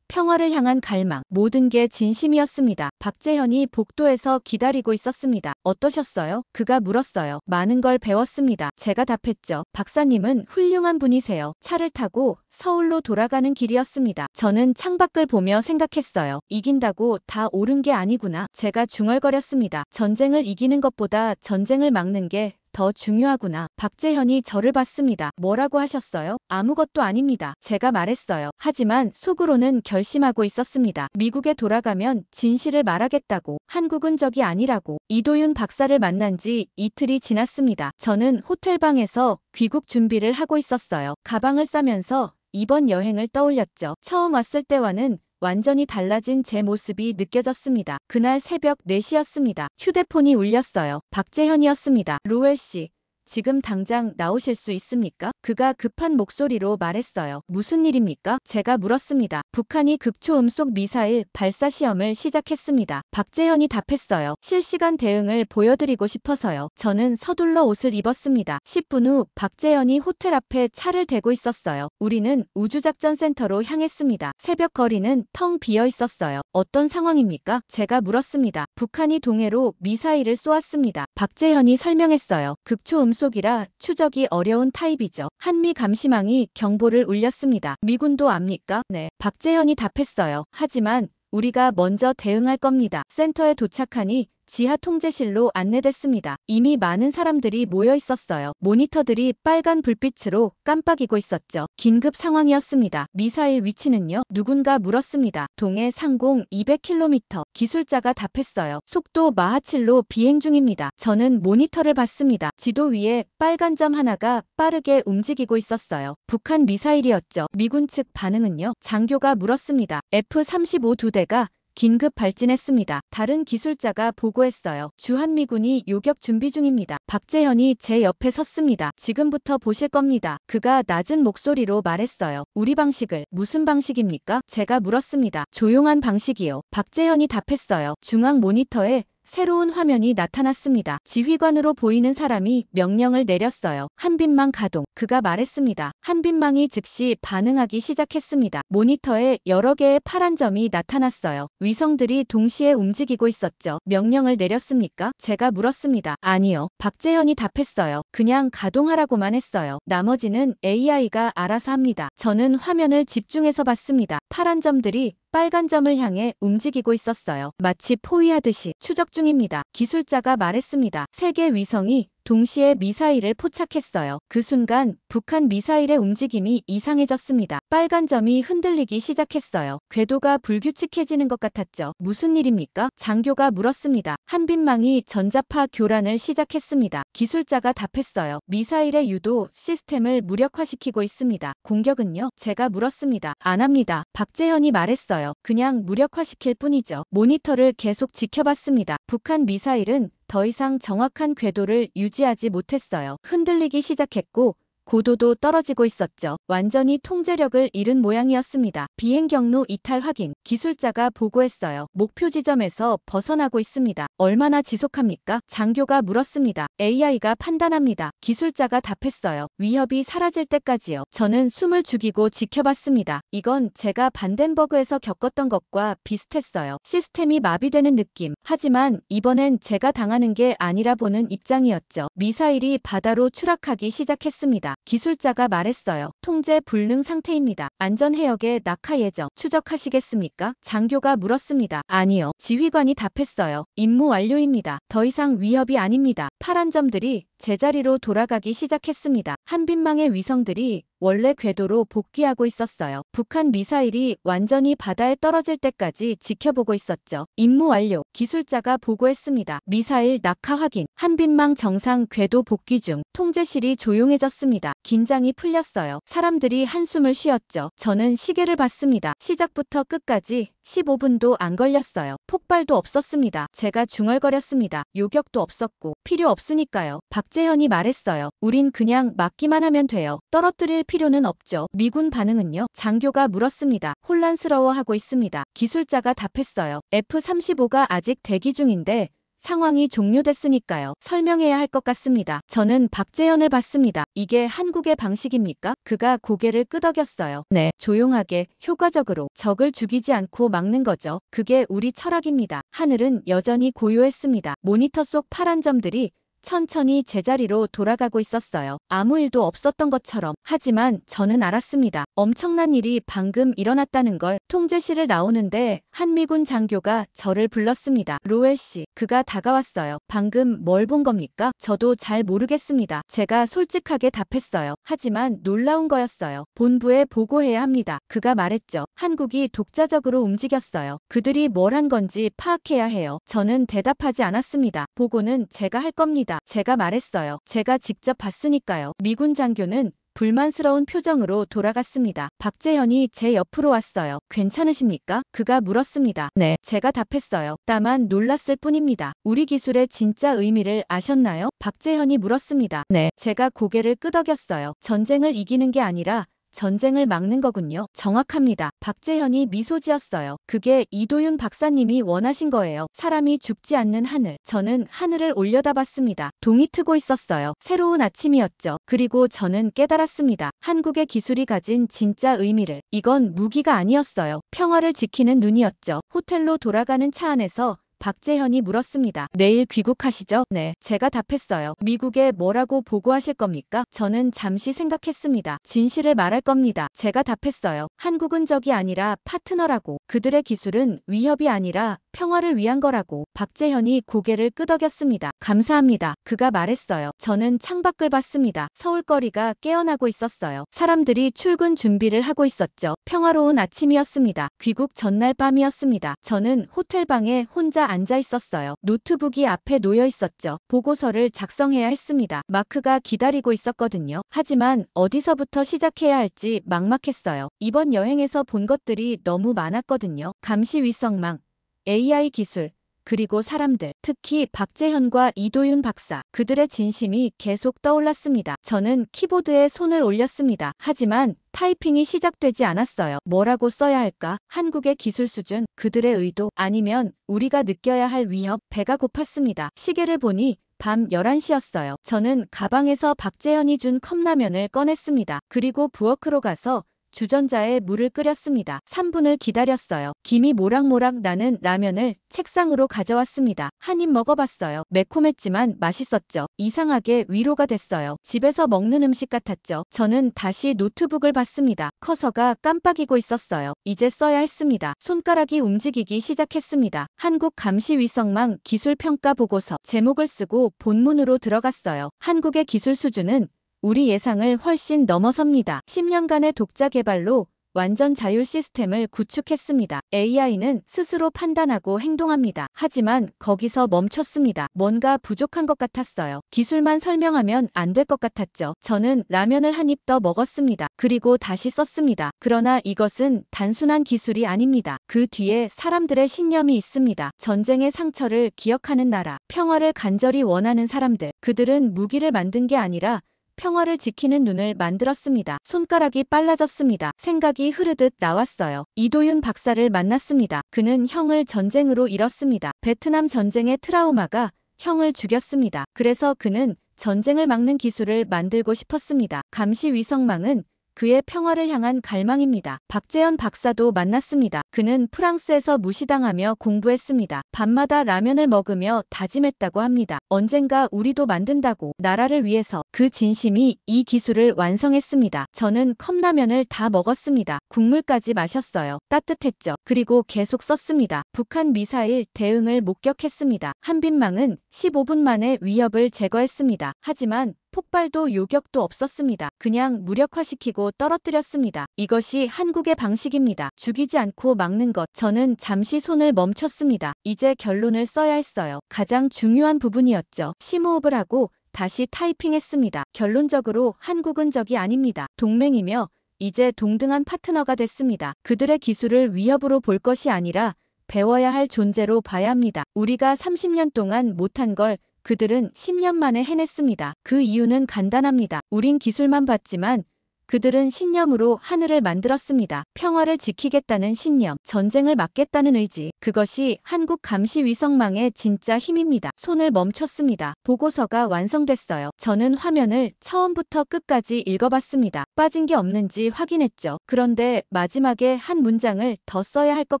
평화를 향한 갈망, 모든 게 진심이었습니다. 박재현이 복도에서 기다리고 있었습니다. 어떠셨어요? 그가 물었어요. 많은 걸 배웠습니다. 제가 답했죠. 박사님은 훌륭한 분이세요. 차를 타고 서울로 돌아가는 길이었습니다. 저는 창밖을 보며 생각했어요. 이긴다고 다 옳은 게 아니구나. 제가 중얼거렸습니다. 전쟁을 이기는 것보다 전쟁을 막는 게 더 중요하구나. 박재현이 저를 봤습니다. 뭐라고 하셨어요? 아무것도 아닙니다. 제가 말했어요. 하지만 속으로는 결심하고 있었습니다. 미국에 돌아가면 진실을 말하겠다고. 한국은 적이 아니라고. 이도윤 박사를 만난 지 이틀이 지났습니다. 저는 호텔방에서 귀국 준비를 하고 있었어요. 가방을 싸면서 이번 여행을 떠올렸죠. 처음 왔을 때와는 완전히 달라진 제 모습이 느껴졌습니다. 그날 새벽 4시였습니다. 휴대폰이 울렸어요. 박재현이었습니다. 로엘 씨, 지금 당장 나오실 수 있습니까? 그가 급한 목소리로 말했어요. 무슨 일입니까? 제가 물었습니다. 북한이 극초음속 미사일 발사 시험을 시작했습니다. 박재현이 답했어요. 실시간 대응을 보여드리고 싶어서요. 저는 서둘러 옷을 입었습니다. 10분 후 박재현이 호텔 앞에 차를 대고 있었어요. 우리는 우주작전센터로 향했습니다. 새벽 거리는 텅 비어 있었어요. 어떤 상황입니까? 제가 물었습니다. 북한이 동해로 미사일을 쏘았습니다. 박재현이 설명했어요. 극초음속이라 추적이 어려운 타입이죠. 한미 감시망이 경보를 울렸습니다. 미군도 압니까? 네. 박재현이 답했어요. 하지만 우리가 먼저 대응할 겁니다. 센터에 도착하니 지하 통제실로 안내됐습니다. 이미 많은 사람들이 모여 있었어요. 모니터들이 빨간 불빛으로 깜빡이고 있었죠. 긴급 상황이었습니다. 미사일 위치는요? 누군가 물었습니다. 동해 상공 200km. 기술자가 답했어요. 속도 마하7로 비행 중입니다. 저는 모니터를 봤습니다. 지도 위에 빨간 점 하나가 빠르게 움직이고 있었어요. 북한 미사일이었죠. 미군 측 반응은요? 장교가 물었습니다. F-35 2대가 긴급 발진했습니다. 다른 기술자가 보고했어요. 주한미군이 요격 준비 중입니다. 박재현이 제 옆에 섰습니다. 지금부터 보실 겁니다. 그가 낮은 목소리로 말했어요. 우리 방식을. 무슨 방식입니까? 제가 물었습니다. 조용한 방식이요. 박재현이 답했어요. 중앙 모니터에 새로운 화면이 나타났습니다. 지휘관으로 보이는 사람이 명령을 내렸어요. 한빛망 가동. 그가 말했습니다. 한빛망이 즉시 반응하기 시작했습니다. 모니터에 여러 개의 파란 점이 나타났어요. 위성들이 동시에 움직이고 있었죠. 명령을 내렸습니까? 제가 물었습니다. 아니요. 박재현이 답했어요. 그냥 가동하라고만 했어요. 나머지는 AI가 알아서 합니다. 저는 화면을 집중해서 봤습니다. 파란 점들이 빨간 점을 향해 움직이고 있었어요. 마치 포위하듯이. 추적 중입니다. 기술자가 말했습니다. 3개 위성이 동시에 미사일을 포착했어요. 그 순간 북한 미사일의 움직임이 이상해졌습니다. 빨간 점이 흔들리기 시작했어요. 궤도가 불규칙해지는 것 같았죠. 무슨 일입니까? 장교가 물었습니다. 한빛망이 전자파 교란을 시작했습니다. 기술자가 답했어요. 미사일의 유도 시스템을 무력화시키고 있습니다. 공격은요? 제가 물었습니다. 안 합니다. 박재현이 말했어요. 그냥 무력화시킬 뿐이죠. 모니터를 계속 지켜봤습니다. 북한 미사일은 더 이상 정확한 궤도를 유지하지 못했어요. 흔들리기 시작했고 고도도 떨어지고 있었죠. 완전히 통제력을 잃은 모양이었습니다. 비행 경로 이탈 확인. 기술자가 보고했어요. 목표 지점에서 벗어나고 있습니다. 얼마나 지속합니까? 장교가 물었습니다. AI가 판단합니다. 기술자가 답했어요. 위협이 사라질 때까지요. 저는 숨을 죽이고 지켜봤습니다. 이건 제가 반덴버그에서 겪었던 것과 비슷했어요. 시스템이 마비되는 느낌. 하지만 이번엔 제가 당하는 게 아니라 보는 입장이었죠. 미사일이 바다로 추락하기 시작했습니다. 기술자가 말했어요. 통제 불능 상태입니다. 안전해역에 낙하 예정. 추적하시겠습니까? 장교가 물었습니다. 아니요. 지휘관이 답했어요. 임무 완료입니다. 더 이상 위협이 아닙니다. 파란 점들이 제자리로 돌아가기 시작했습니다. 한빈망의 위성들이 원래 궤도로 복귀하고 있었어요. 북한 미사일이 완전히 바다에 떨어질 때까지 지켜보고 있었죠. 임무 완료. 기술자가 보고했습니다. 미사일 낙하 확인. 한빈망 정상 궤도 복귀 중. 통제실이 조용해졌습니다. 긴장이 풀렸어요. 사람들이 한숨을 쉬었죠. 저는 시계를 봤습니다. 시작부터 끝까지 15분도 안 걸렸어요. 폭발도 없었습니다. 제가 중얼거렸습니다. 요격도 없었고 필요 없으니까요. 박재현이 말했어요. 우린 그냥 막기만 하면 돼요. 떨어뜨릴 필요는 없죠. 미군 반응은요? 장교가 물었습니다. 혼란스러워하고 있습니다. 기술자가 답했어요. F-35가 아직 대기 중인데 상황이 종료됐으니까요. 설명해야 할 것 같습니다. 저는 박재현을 봤습니다. 이게 한국의 방식입니까? 그가 고개를 끄덕였어요. 네, 조용하게, 효과적으로 적을 죽이지 않고 막는 거죠. 그게 우리 철학입니다. 하늘은 여전히 고요했습니다. 모니터 속 파란 점들이 천천히 제자리로 돌아가고 있었어요. 아무 일도 없었던 것처럼. 하지만 저는 알았습니다. 엄청난 일이 방금 일어났다는 걸. 통제실을 나오는데 한미군 장교가 저를 불렀습니다. 로엘 씨, 그가 다가왔어요. 방금 뭘 본 겁니까? 저도 잘 모르겠습니다. 제가 솔직하게 답했어요. 하지만 놀라운 거였어요. 본부에 보고해야 합니다. 그가 말했죠. 한국이 독자적으로 움직였어요. 그들이 뭘 한 건지 파악해야 해요. 저는 대답하지 않았습니다. 보고는 제가 할 겁니다. 제가 말했어요. 제가 직접 봤으니까요. 미군 장교는 불만스러운 표정으로 돌아갔습니다. 박재현이 제 옆으로 왔어요. 괜찮으십니까? 그가 물었습니다. 네, 제가 답했어요. 다만 놀랐을 뿐입니다. 우리 기술의 진짜 의미를 아셨나요? 박재현이 물었습니다. 네, 제가 고개를 끄덕였어요. 전쟁을 이기는 게 아니라 전쟁을 막는 거군요. 정확합니다. 박재현이 미소 지었어요. 그게 이도윤 박사님이 원하신 거예요. 사람이 죽지 않는 하늘. 저는 하늘을 올려다봤습니다. 동이 트고 있었어요. 새로운 아침이었죠. 그리고 저는 깨달았습니다. 한국의 기술이 가진 진짜 의미를. 이건 무기가 아니었어요. 평화를 지키는 눈이었죠. 호텔로 돌아가는 차 안에서 박재현이 물었습니다. 내일 귀국하시죠? 네, 제가 답했어요. 미국에 뭐라고 보고하실 겁니까? 저는 잠시 생각했습니다. 진실을 말할 겁니다. 제가 답했어요. 한국은 적이 아니라 파트너라고. 그들의 기술은 위협이 아니라 평화를 위한 거라고. 박재현이 고개를 끄덕였습니다. 감사합니다. 그가 말했어요. 저는 창밖을 봤습니다. 서울거리가 깨어나고 있었어요. 사람들이 출근 준비를 하고 있었죠. 평화로운 아침이었습니다. 귀국 전날 밤이었습니다. 저는 호텔방에 혼자 앉아 있었어요. 노트북이 앞에 놓여 있었죠. 보고서를 작성해야 했습니다. 마크가 기다리고 있었거든요. 하지만 어디서부터 시작해야 할지 막막했어요. 이번 여행에서 본 것들이 너무 많았거든요. 감시 위성망, AI 기술, 그리고 사람들, 특히 박재현과 이도윤 박사, 그들의 진심이 계속 떠올랐습니다. 저는 키보드에 손을 올렸습니다. 하지만 타이핑이 시작되지 않았어요. 뭐라고 써야 할까? 한국의 기술 수준, 그들의 의도, 아니면 우리가 느껴야 할 위협. 배가 고팠습니다. 시계를 보니 밤 11시였어요. 저는 가방에서 박재현이 준 컵라면을 꺼냈습니다. 그리고 부엌으로 가서 주전자에 물을 끓였습니다. 3분을 기다렸어요. 김이 모락모락 나는 라면을 책상으로 가져왔습니다. 한 입 먹어봤어요. 매콤했지만 맛있었죠. 이상하게 위로가 됐어요. 집에서 먹는 음식 같았죠. 저는 다시 노트북을 봤습니다. 커서가 깜빡이고 있었어요. 이제 써야 했습니다. 손가락이 움직이기 시작했습니다. 한국 감시위성망 기술평가 보고서. 제목을 쓰고 본문으로 들어갔어요. 한국의 기술 수준은 우리 예상을 훨씬 넘어섭니다. 10년간의 독자 개발로 완전 자율 시스템을 구축했습니다. AI는 스스로 판단하고 행동합니다. 하지만 거기서 멈췄습니다. 뭔가 부족한 것 같았어요. 기술만 설명하면 안 될 것 같았죠. 저는 라면을 한 입 더 먹었습니다. 그리고 다시 썼습니다. 그러나 이것은 단순한 기술이 아닙니다. 그 뒤에 사람들의 신념이 있습니다. 전쟁의 상처를 기억하는 나라, 평화를 간절히 원하는 사람들. 그들은 무기를 만든 게 아니라 평화를 지키는 눈을 만들었습니다. 손가락이 빨라졌습니다. 생각이 흐르듯 나왔어요. 이도윤 박사를 만났습니다. 그는 형을 전쟁으로 잃었습니다. 베트남 전쟁의 트라우마가 형을 죽였습니다. 그래서 그는 전쟁을 막는 기술을 만들고 싶었습니다. 감시 위성망은 그의 평화를 향한 갈망입니다. 박재현 박사도 만났습니다. 그는 프랑스에서 무시당하며 공부했습니다. 밤마다 라면을 먹으며 다짐했다고 합니다. 언젠가 우리도 만든다고, 나라를 위해서. 그 진심이 이 기술을 완성했습니다. 저는 컵라면을 다 먹었습니다. 국물까지 마셨어요. 따뜻했죠. 그리고 계속 썼습니다. 북한 미사일 대응을 목격했습니다. 한빈망은 15분 만에 위협을 제거했습니다. 하지만 폭발도 요격도 없었습니다. 그냥 무력화시키고 떨어뜨렸습니다. 이것이 한국의 방식입니다. 죽이지 않고 막는 것. 저는 잠시 손을 멈췄습니다. 이제 결론을 써야 했어요. 가장 중요한 부분이었죠. 심호흡을 하고 다시 타이핑했습니다. 결론적으로 한국은 적이 아닙니다. 동맹이며 이제 동등한 파트너가 됐습니다. 그들의 기술을 위협으로 볼 것이 아니라 배워야 할 존재로 봐야 합니다. 우리가 30년 동안 못한 걸 그들은 10년 만에 해냈습니다. 그 이유는 간단합니다. 우린 기술만 봤지만 그들은 신념으로 하늘을 만들었습니다. 평화를 지키겠다는 신념, 전쟁을 막겠다는 의지. 그것이 한국 감시 위성망의 진짜 힘입니다. 손을 멈췄습니다. 보고서가 완성됐어요. 저는 화면을 처음부터 끝까지 읽어봤습니다. 빠진 게 없는지 확인했죠. 그런데 마지막에 한 문장을 더 써야 할 것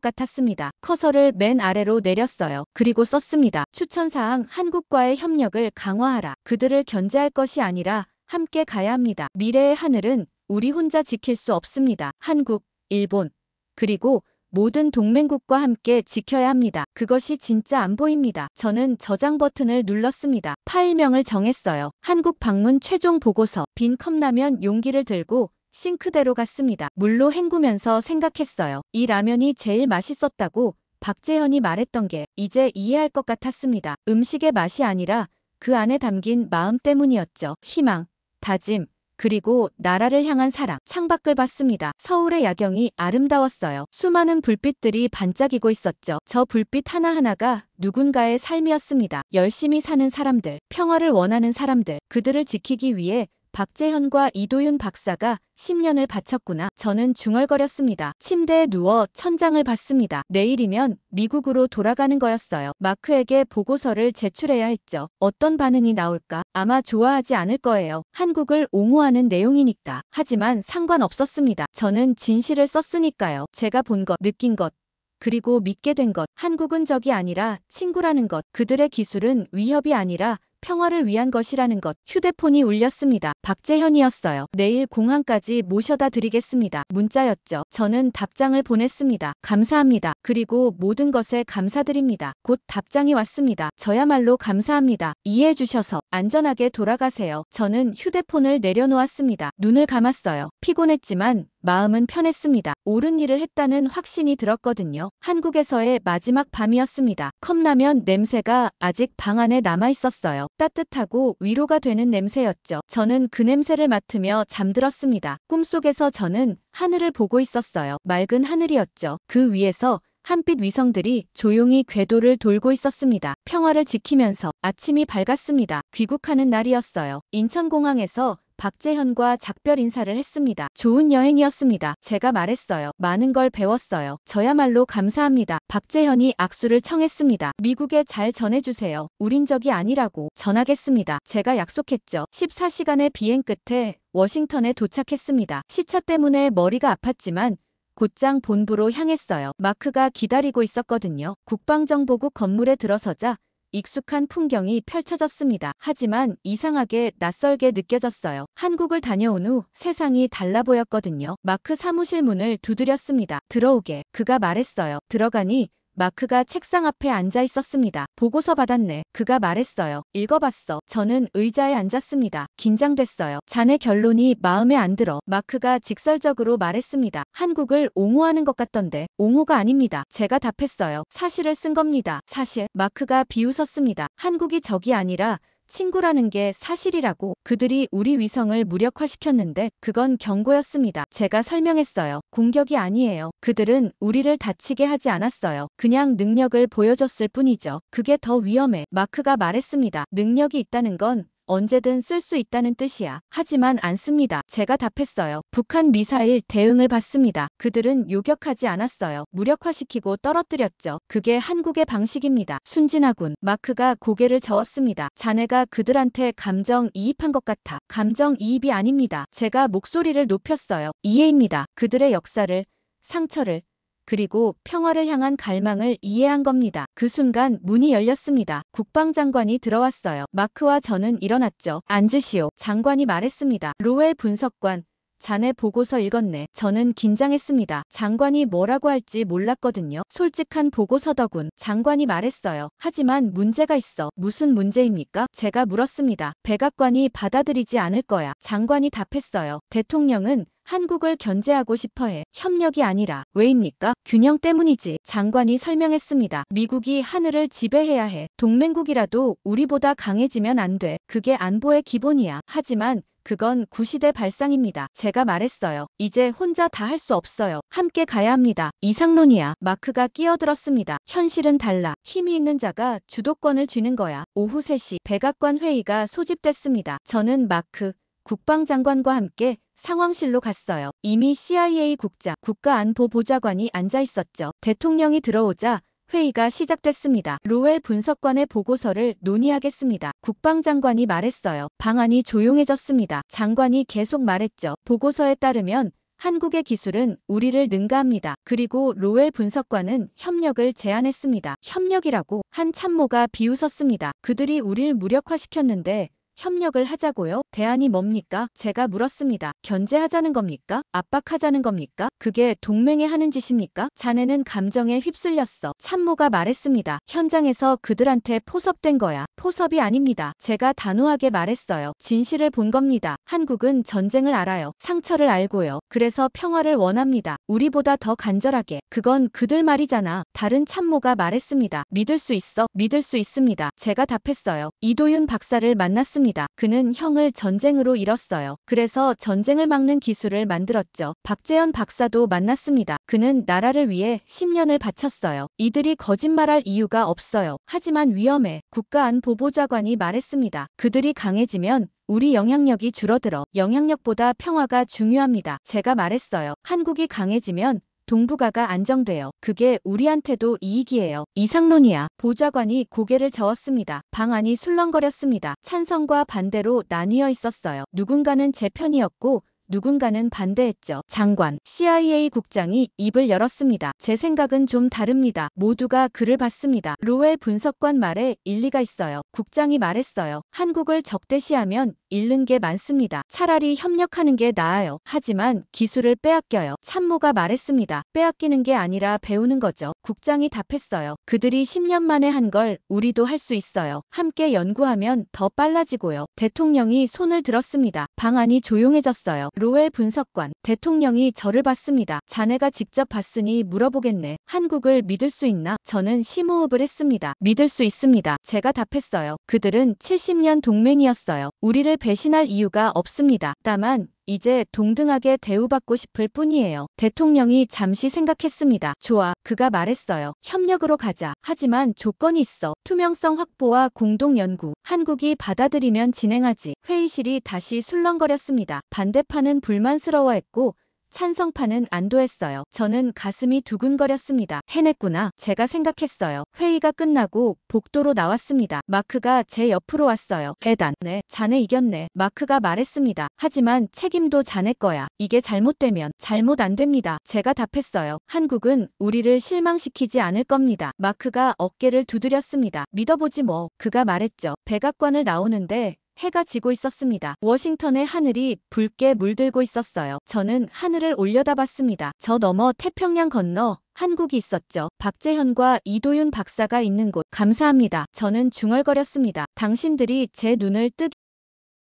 같았습니다. 커서를 맨 아래로 내렸어요. 그리고 썼습니다. 추천사항: 한국과의 협력을 강화하라. 그들을 견제할 것이 아니라 함께 가야 합니다. 미래의 하늘은 우리 혼자 지킬 수 없습니다. 한국, 일본, 그리고 모든 동맹국과 함께 지켜야 합니다. 그것이 진짜 안보입니다. 저는 저장 버튼을 눌렀습니다. 파일명을 정했어요. 한국 방문 최종 보고서. 빈 컵라면 용기를 들고 싱크대로 갔습니다. 물로 헹구면서 생각했어요. 이 라면이 제일 맛있었다고 박재현이 말했던 게 이제 이해할 것 같았습니다. 음식의 맛이 아니라 그 안에 담긴 마음 때문이었죠. 희망, 다짐, 그리고 나라를 향한 사랑. 창밖을 봤습니다. 서울의 야경이 아름다웠어요. 수많은 불빛들이 반짝이고 있었죠. 저 불빛 하나하나가 누군가의 삶이었습니다. 열심히 사는 사람들, 평화를 원하는 사람들, 그들을 지키기 위해 박재현과 이도윤 박사가 10년을 바쳤구나. 저는 중얼거렸습니다. 침대에 누워 천장을 봤습니다. 내일이면 미국으로 돌아가는 거였어요. 마크에게 보고서를 제출해야 했죠. 어떤 반응이 나올까? 아마 좋아하지 않을 거예요. 한국을 옹호하는 내용이니까. 하지만 상관없었습니다. 저는 진실을 썼으니까요. 제가 본 것, 느낀 것, 그리고 믿게 된 것. 한국은 적이 아니라 친구라는 것. 그들의 기술은 위협이 아니라 평화를 위한 것이라는 것. 휴대폰이 울렸습니다. 박재현이었어요. 내일 공항까지 모셔다 드리겠습니다. 문자였죠. 저는 답장을 보냈습니다. 감사합니다. 그리고 모든 것에 감사드립니다. 곧 답장이 왔습니다. 저야말로 감사합니다. 이해해 주셔서 안전하게 돌아가세요. 저는 휴대폰을 내려놓았습니다. 눈을 감았어요. 피곤했지만 마음은 편했습니다. 옳은 일을 했다는 확신이 들었거든요. 한국에서의 마지막 밤이었습니다. 컵라면 냄새가 아직 방 안에 남아 있었어요. 따뜻하고 위로가 되는 냄새였죠. 저는 그 냄새를 맡으며 잠들었습니다. 꿈속에서 저는 하늘을 보고 있었어요. 맑은 하늘이었죠. 그 위에서 한빛 위성들이 조용히 궤도를 돌고 있었습니다. 평화를 지키면서. 아침이 밝았습니다. 귀국하는 날이었어요. 인천공항에서 박재현과 작별 인사를 했습니다. 좋은 여행이었습니다. 제가 말했어요. 많은 걸 배웠어요. 저야말로 감사합니다. 박재현이 악수를 청했습니다. 미국에 잘 전해주세요. 우린 적이 아니라고. 전하겠습니다. 제가 약속했죠. 14시간의 비행 끝에 워싱턴에 도착했습니다. 시차 때문에 머리가 아팠지만 곧장 본부로 향했어요. 마크가 기다리고 있었거든요. 국방정보국 건물에 들어서자 익숙한 풍경이 펼쳐졌습니다. 하지만 이상하게 낯설게 느껴졌어요. 한국을 다녀온 후 세상이 달라 보였거든요. 마크 사무실 문을 두드렸습니다. 들어오게. 그가 말했어요. 들어가니 마크가 책상 앞에 앉아 있었습니다. 보고서 받았네. 그가 말했어요. 읽어봤어. 저는 의자에 앉았습니다. 긴장됐어요. 자네 결론이 마음에 안 들어. 마크가 직설적으로 말했습니다. 한국을 옹호하는 것 같던데. 옹호가 아닙니다. 제가 답했어요. 사실을 쓴 겁니다. 사실. 마크가 비웃었습니다. 한국이 적이 아니라 친구라는 게 사실이라고. 그들이 우리 위성을 무력화시켰는데 그건 경고였습니다. 제가 설명했어요. 공격이 아니에요. 그들은 우리를 다치게 하지 않았어요. 그냥 능력을 보여줬을 뿐이죠. 그게 더 위험해. 마크가 말했습니다. 능력이 있다는 건 언제든 쓸 수 있다는 뜻이야. 하지만 안 씁니다. 제가 답했어요. 북한 미사일 대응을 받습니다. 그들은 요격하지 않았어요. 무력화시키고 떨어뜨렸죠. 그게 한국의 방식입니다. 순진하군. 마크가 고개를 저었습니다. 자네가 그들한테 감정이입한 것 같아. 감정이입이 아닙니다. 제가 목소리를 높였어요. 이해입니다. 그들의 역사를, 상처를, 그리고 평화를 향한 갈망을 이해한 겁니다. 그 순간 문이 열렸습니다. 국방장관이 들어왔어요. 마크와 저는 일어났죠. 앉으시오. 장관이 말했습니다. 로웰 분석관. 자네 보고서 읽었네. 저는 긴장했습니다. 장관이 뭐라고 할지 몰랐거든요. 솔직한 보고서더군. 장관이 말했어요. 하지만 문제가 있어. 무슨 문제입니까? 제가 물었습니다. 백악관이 받아들이지 않을 거야. 장관이 답했어요. 대통령은 한국을 견제하고 싶어해. 협력이 아니라. 왜입니까? 균형 때문이지. 장관이 설명했습니다. 미국이 하늘을 지배해야 해. 동맹국이라도 우리보다 강해지면 안 돼. 그게 안보의 기본이야. 하지만 그건 구시대 발상입니다. 제가 말했어요. 이제 혼자 다 할 수 없어요. 함께 가야 합니다. 이상론이야. 마크가 끼어들었습니다. 현실은 달라. 힘이 있는 자가 주도권을 쥐는 거야. 오후 3시 백악관 회의가 소집됐습니다. 저는 마크 국방장관과 함께 상황실로 갔어요. 이미 CIA 국장, 국가안보보좌관이 앉아 있었죠. 대통령이 들어오자 회의가 시작됐습니다. 로웰 분석관의 보고서를 논의하겠습니다. 국방장관이 말했어요. 방안이 조용해졌습니다. 장관이 계속 말했죠. 보고서에 따르면 한국의 기술은 우리를 능가합니다. 그리고 로웰 분석관은 협력을 제안했습니다. 협력이라고 한 참모가 비웃었습니다. 그들이 우릴 무력화시켰는데 협력을 하자고요? 대안이 뭡니까? 제가 물었습니다. 견제하자는 겁니까? 압박하자는 겁니까? 그게 동맹에 하는 짓입니까? 자네는 감정에 휩쓸렸어. 참모가 말했습니다. 현장에서 그들한테 포섭된 거야. 포섭이 아닙니다. 제가 단호하게 말했어요. 진실을 본 겁니다. 한국은 전쟁을 알아요. 상처를 알고요. 그래서 평화를 원합니다. 우리보다 더 간절하게. 그건 그들 말이잖아. 다른 참모가 말했습니다. 믿을 수 있어? 믿을 수 있습니다. 제가 답했어요. 이도윤 박사를 만났습니다. 그는 형을 전쟁으로 잃었어요. 그래서 전쟁을 막는 기술을 만들었죠. 박재현 박사도 만났습니다. 그는 나라를 위해 10년을 바쳤어요. 이들이 거짓말할 이유가 없어요. 하지만 위험해. 국가안보보좌관이 말했습니다. 그들이 강해지면 우리 영향력이 줄어들어. 영향력보다 평화가 중요합니다. 제가 말했어요. 한국이 강해지면 동북아가 안정돼요. 그게 우리한테도 이익이에요. 이상론이야. 보좌관이 고개를 저었습니다. 방안이 술렁거렸습니다. 찬성과 반대로 나뉘어 있었어요. 누군가는 제 편이었고 누군가는 반대했죠. 장관, CIA 국장이 입을 열었습니다. 제 생각은 좀 다릅니다. 모두가 그를 봤습니다. 로웰 분석관 말에 일리가 있어요. 국장이 말했어요. 한국을 적대시하면 잃는 게 많습니다. 차라리 협력하는 게 나아요. 하지만 기술을 빼앗겨요. 참모가 말했습니다. 빼앗기는 게 아니라 배우는 거죠. 국장이 답했어요. 그들이 10년 만에 한 걸 우리도 할 수 있어요. 함께 연구하면 더 빨라지고요. 대통령이 손을 들었습니다. 방안이 조용해졌어요. 로웰 분석관, 대통령이 저를 봤습니다. 자네가 직접 봤으니 물어보겠네. 한국을 믿을 수 있나? 저는 심호흡을 했습니다. 믿을 수 있습니다. 제가 답했어요. 그들은 70년 동맹이었어요. 우리를 배신할 이유가 없습니다. 다만 이제 동등하게 대우받고 싶을 뿐이에요. 대통령이 잠시 생각했습니다. 좋아, 그가 말했어요. 협력으로 가자. 하지만 조건이 있어. 투명성 확보와 공동 연구. 한국이 받아들이면 진행하지. 회의실이 다시 술렁거렸습니다. 반대파는 불만스러워했고 찬성파는 안도했어요. 저는 가슴이 두근거렸습니다. 해냈구나. 제가 생각했어요. 회의가 끝나고 복도로 나왔습니다. 마크가 제 옆으로 왔어요. 대단. 네, 자네 이겼네. 마크가 말했습니다. 하지만 책임도 자네 거야. 이게 잘못되면 잘못 안 됩니다. 제가 답했어요. 한국은 우리를 실망시키지 않을 겁니다. 마크가 어깨를 두드렸습니다. 믿어보지 뭐. 그가 말했죠. 백악관을 나오는데 해가 지고 있었습니다. 워싱턴의 하늘이 붉게 물들고 있었어요. 저는 하늘을 올려다봤습니다. 저 너머 태평양 건너 한국이 있었죠. 박재현과 이도윤 박사가 있는 곳. 감사합니다. 저는 중얼거렸습니다. 당신들이 제 눈을 뜨게